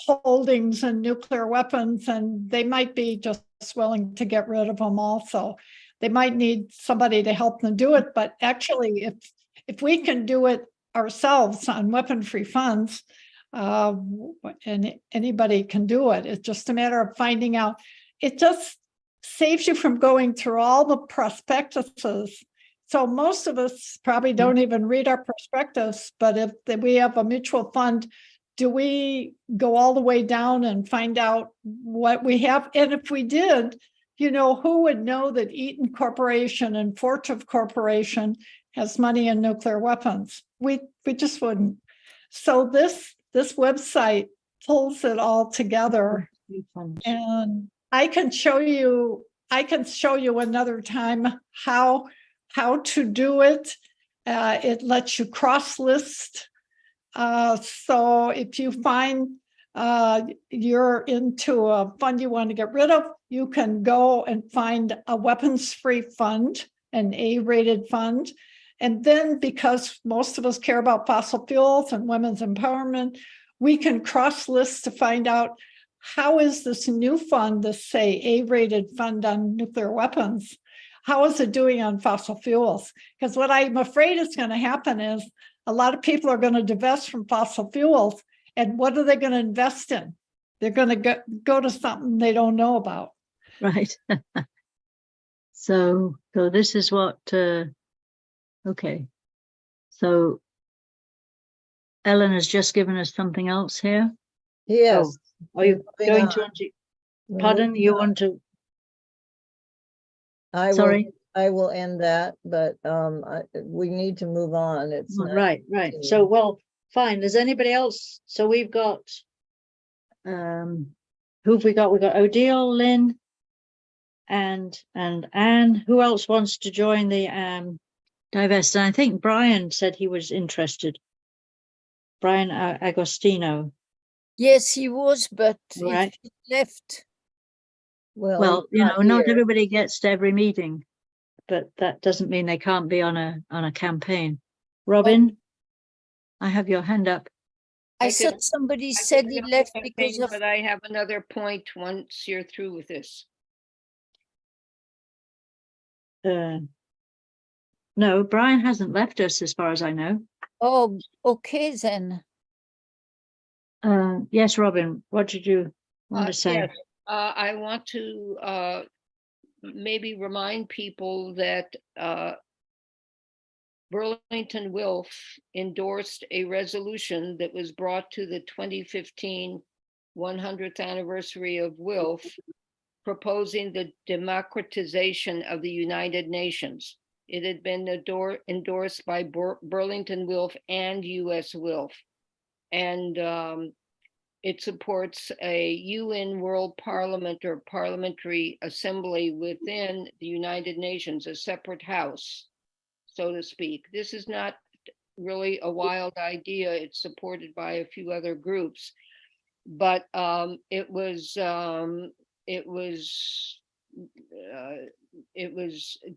holdings in nuclear weapons, and they might be just willing to get rid of them also. They might need somebody to help them do it, but actually if we can do it ourselves on weapon-free funds, and anybody can do it. It's just a matter of finding out. It just saves you from going through all the prospectuses. So most of us probably don't even read our prospectus, but if we have a mutual fund, do we go all the way down and find out what we have? And if we did, you know, who would know that Eaton Corporation and Fortive Corporation has money in nuclear weapons? We just wouldn't. So this website pulls it all together, and I can show you another time how to do it. It lets you cross list. So if you find you're into a fund you want to get rid of, you can go and find a weapons-free fund, an A-rated fund. And then, because most of us care about fossil fuels and women's empowerment, we can cross list to find out how is this new fund, this say A-rated fund on nuclear weapons, how is it doing on fossil fuels? Because what I'm afraid is going to happen is a lot of people are going to divest from fossil fuels, and what are they going to invest in? They're going to go to something they don't know about. Right. So this is what, okay. So Ellen has just given us something else here. Yes. Oh, are you Moving going on. to, We're pardon, moving you on. want to, I sorry? I will end that, but we need to move on. It's not. Right. So, well, fine. Does anybody else? So we've got, who've we got? We've got Odile, Lynn, and Anne. Who else wants to join the divest? And I think Brian said he was interested. Brian Agostino. Yes, he was, but Right. he left. Well, you know, not everybody gets to every meeting, but that doesn't mean they can't be on a campaign. Robin, I have your hand up. I thought somebody said he left because of. But I have another point once you're through with this. No, Brian hasn't left us as far as I know. Oh, okay then. Yes, Robin, what did you want to say? Yes, I want to maybe remind people that Burlington WILPF endorsed a resolution that was brought to the 2015 100th anniversary of WILPF, proposing the democratization of the United Nations. It had been endorsed by Burlington WILPF and US WILPF. And it supports a UN World Parliament or Parliamentary Assembly within the United Nations, a separate house, so to speak. This is not really a wild idea. It's supported by a few other groups, but it was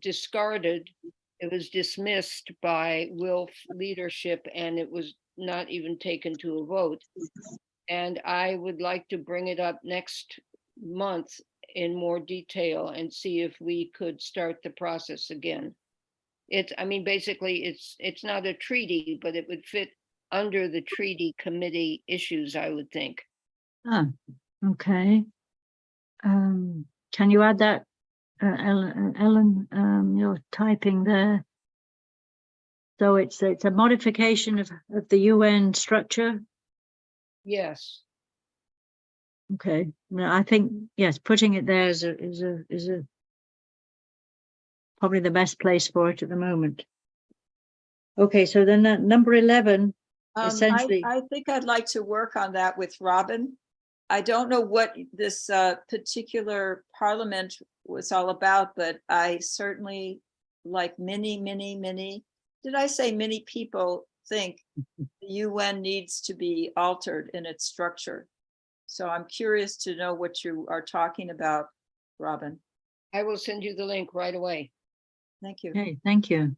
discarded. It was dismissed by WILPF leadership, and it was not even taken to a vote. And I would like to bring it up next month in more detail and see if we could start the process again. I mean, basically, it's not a treaty, but it would fit under the treaty committee issues, I would think. Okay. Can you add that Ellen, you're typing there. So it's a modification of the UN structure. Yes. Okay, no, I think yes, putting it there is a probably the best place for it at the moment. Okay, so then number 11, essentially. I think I'd like to work on that with Robin. I don't know what this particular parliament was all about, but I certainly, like many people think the UN needs to be altered in its structure. So I'm curious to know what you are talking about, Robin. I will send you the link right away. Thank you. Okay, thank you.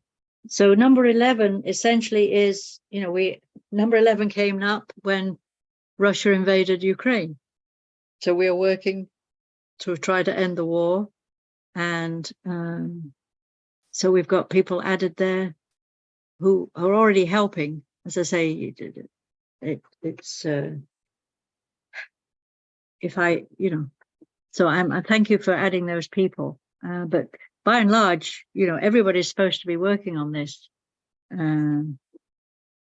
So number 11 essentially is, number 11 came up when Russia invaded Ukraine. So we are working to try to end the war. And so we've got people added there who are already helping. As I say, it's if I, so I thank you for adding those people. But by and large, everybody's supposed to be working on this.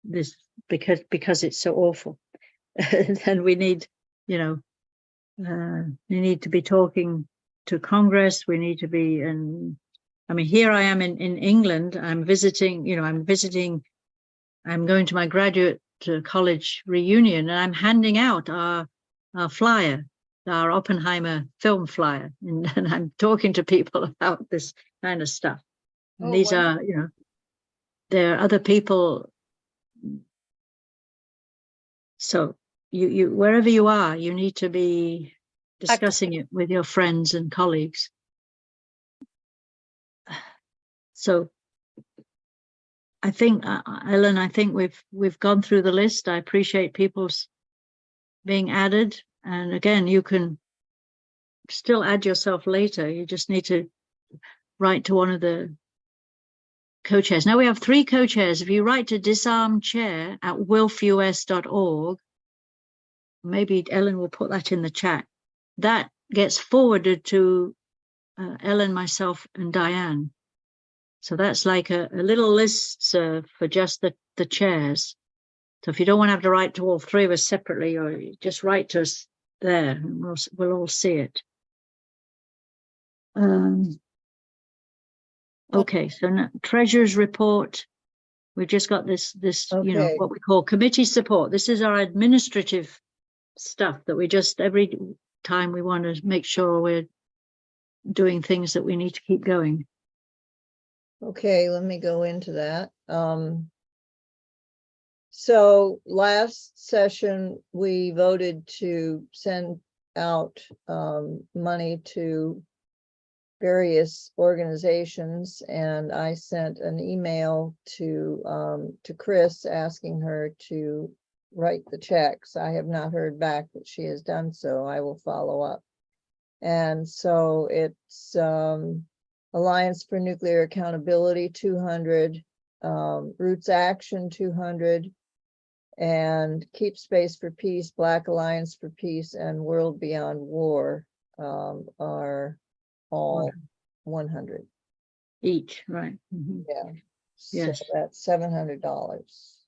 This because it's so awful. And we need, we need to be talking to Congress. We need to be, and I mean, here I am in England. I'm visiting, I'm going to my graduate college reunion, and I'm handing out our flyer, our Oppenheimer film flyer, and I'm talking to people about this kind of stuff. And these are, there are other people. So you wherever you are, you need to be discussing it with your friends and colleagues. So I think, Ellen, I think we've gone through the list. I appreciate people's being added. And again, you can still add yourself later. You just need to write to one of the co-chairs. Now we have 3 co-chairs. If you write to disarmchair@wilfus.org, maybe Ellen will put that in the chat. That gets forwarded to Ellen, myself, and Diane. So that's like a little list for just the chairs. So if you don't want to have to write to all 3 of us separately, or just write to us there, and we'll all see it. Okay, so now, Treasurer's report. We've just got this Okay. what we call committee support. This is our administrative stuff that we just, every time we want to make sure we're doing things that we need to keep going. Okay, let me go into that. So last session, we voted to send out money to various organizations, and I sent an email to Chris asking her to write the checks. I have not heard back that she has done so. I will follow up. And so it's Alliance for Nuclear Accountability 200, Roots Action 200, and Keep Space for Peace, Black Alliance for Peace, and World Beyond War are all 100 each, right? Mm-hmm. Yeah. Yes. So that's $700.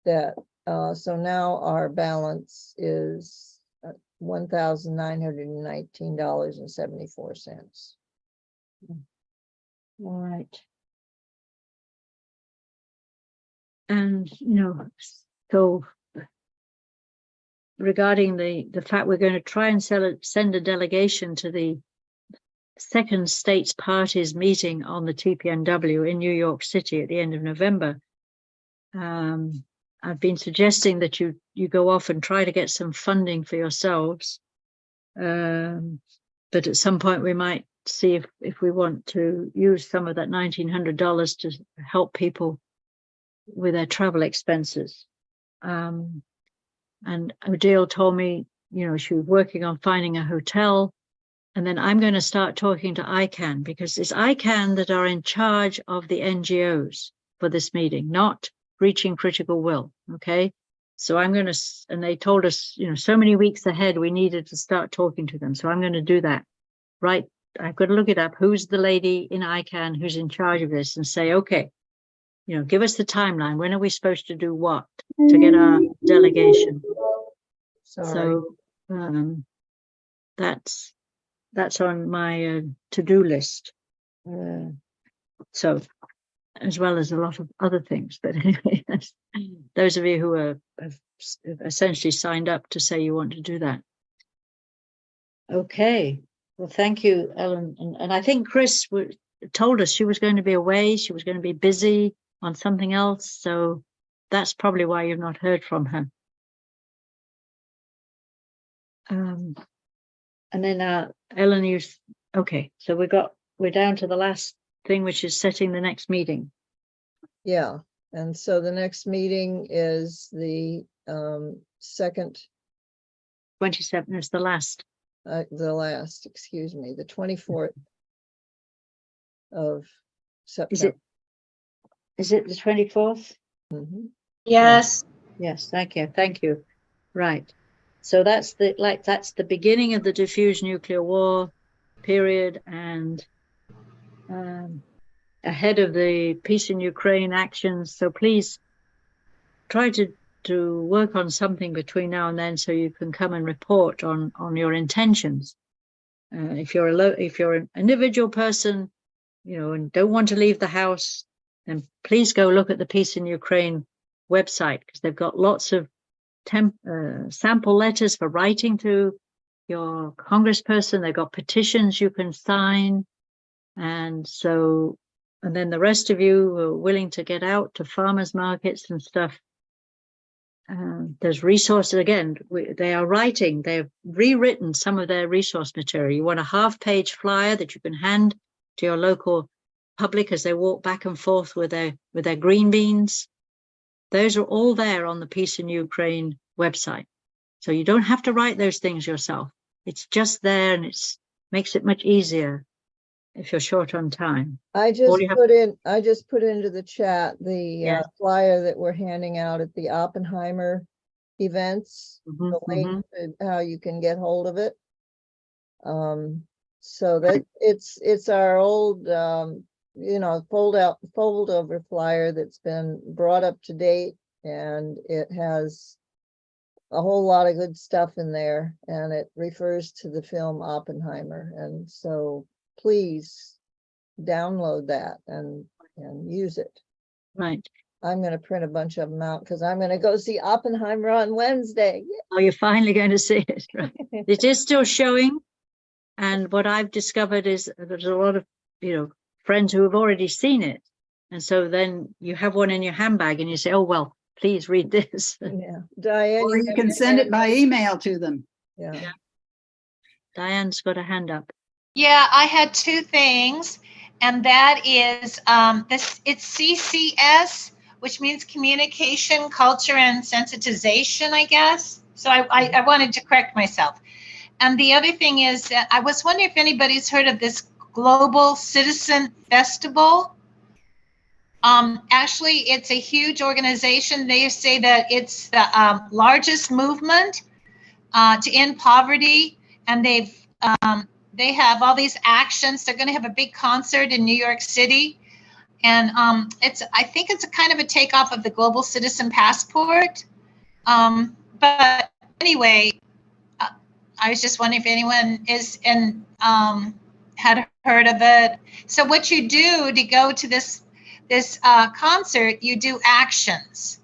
That so now our balance is $1,919.74. All right. And so regarding the fact we're going to try and send a delegation to the second states parties meeting on the TPNW in New York City at the end of November. I've been suggesting that you go off and try to get some funding for yourselves. But at some point we might see if we want to use some of that $1,900 to help people with their travel expenses. And Odile told me, she was working on finding a hotel. And then I'm going to start talking to ICANN, because it's ICANN that are in charge of the NGOs for this meeting, not Reaching Critical Will. Okay. So I'm going to, and they told us, so many weeks ahead, we needed to start talking to them. So I'm going to do that right I've got to look it up. Who's the lady in ICANN who's in charge of this, and say, okay, you know, give us the timeline. When are we supposed to do what to get our delegation? Sorry. So that's on my to-do list. So as well as a lot of other things, but anyway, those of you who have essentially signed up to say you want to do that. Okay, well, thank you, Ellen. And I think Chris told us she was going to be away. She was going to be busy on something else. So that's probably why you've not heard from her. And then Ellen, okay, so we're down to the last thing, which is setting the next meeting. Yeah, and so the next meeting is the second. 27 is the last. Excuse me, the 24th of September. Is it the 24th? Mm-hmm. Yes. Yes, thank you. Right. So that's the beginning of the diffuse nuclear war period, and ahead of the peace in Ukraine actions. So please try to work on something between now and then, so you can come and report on your intentions. If you're an individual person, you know, and don't want to leave the house, then please go look at the Peace in Ukraine website, because they've got lots of sample letters for writing to your congressperson. They've got petitions you can sign. And then the rest of you who are willing to get out to farmers markets and stuff, there's resources. Again, they've rewritten some of their resource material. You want a half-page flyer that you can hand to your local public as they walk back and forth with their green beans. Those are all there on the Peace in Ukraine website. So you don't have to write those things yourself. It's just there, and it makes it much easier if you're short on time. I just put into the chat the flyer that we're handing out at the Oppenheimer events, the link to how you can get hold of it. So that it's our old fold over flyer that's been brought up to date, and it has a whole lot of good stuff in there, and it refers to the film Oppenheimer. And so please download that and use it. Right. I'm going to print a bunch of them out because I'm going to go see Oppenheimer on Wednesday. Oh, you're finally going to see it. Right. It is still showing. And what I've discovered is there's a lot of, friends who have already seen it. And so then you have one in your handbag and you say, oh, well, please read this. Yeah. Diane, or you can send it by email to them. Yeah. Diane's got a hand up. Yeah, I had two things, and that is it's CCS, which means communication, culture, and sensitization, I guess. So I wanted to correct myself. And the other thing is that I was wondering if anybody's heard of this Global Citizen Festival. Actually, it's a huge organization. They say that it's the largest movement to end poverty, and they have all these actions. They're going to have a big concert in New York City, and I think it's a kind of a takeoff of the Global Citizen Passport. But anyway, I was just wondering if anyone had heard of it. So what you do to go to this concert, you do actions.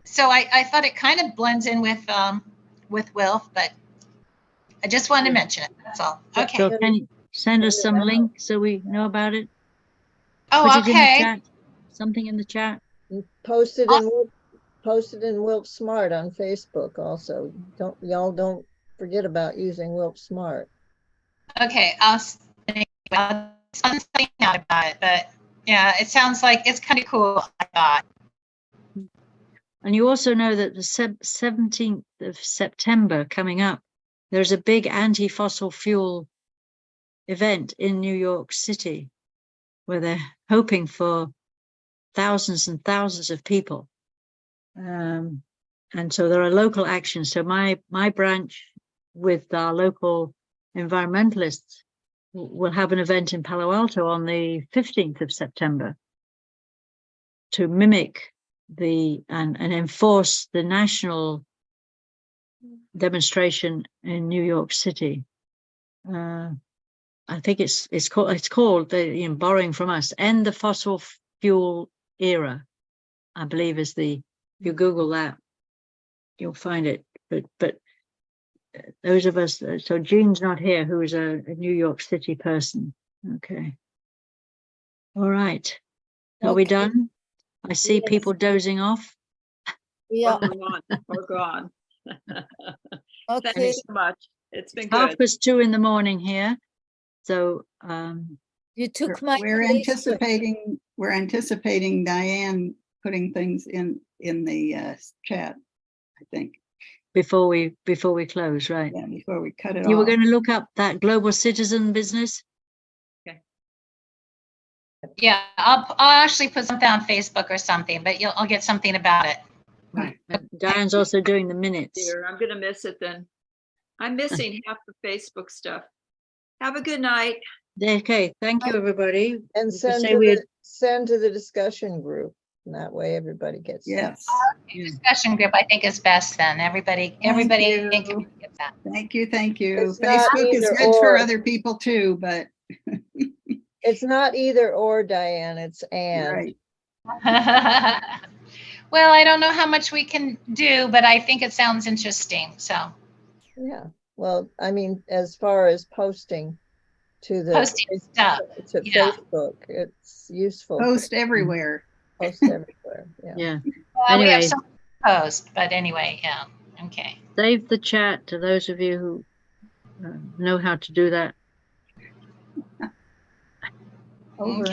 So I thought it kind of blends in with WILPF, but I just wanted to mention it. That's all. Okay. So can you send us some link so we know about it? Oh, Put it in the okay. chat. Something in the chat. Post it in WILPF Smart on Facebook also. Don't forget about using WILPF Smart. Okay, I'll something out about it, but yeah, it sounds like it's kind of cool, I thought. And you also know that the 17th of September coming up, there's a big anti-fossil fuel event in New York City where they're hoping for thousands and thousands of people. And so there are local actions. So my branch with our local environmentalists we'll have an event in Palo Alto on the 15th of September to mimic and enforce the national demonstration in New York City. I think it's called borrowing from us, End the Fossil Fuel Era, I believe is if you Google that, you'll find it. But those of us, so Jean's not here, who is a New York City person. Okay. All right. Are we done? I see Yes. people dozing off. Yeah. We're gone. Okay. Thank you so much. It's been Half good. past 2 in the morning here. So You took my We're place, but- anticipating Diane putting things in the chat, I think. before we close, right? Yeah, before we cut it You were off. going to look up that global citizen business? Yeah, I'll actually put something on Facebook or something, but I'll get something about it. Right. And Diane's also doing the minutes. Dear, I'm gonna miss it then. I'm missing half the Facebook stuff. Have a good night. Okay, thank you, everybody. And We could send say to we had- the discussion group. And that way everybody gets. Yes. Discussion group, I think, is best then. Everybody you. can get that. Thank you, thank you. It's not Facebook is either good for or. other people too, but It's not either or, Diane, it's and. right. Well, I don't know how much we can do, but I think it sounds interesting. So Yeah, well, I mean, as far as posting to the Posting stuff, to yeah. Facebook, it's useful. Post everywhere. Post everywhere, yeah. Yeah. well, we have Anyway. some post, but anyway, yeah. Okay. Save the chat to those of you who know how to do that. Over.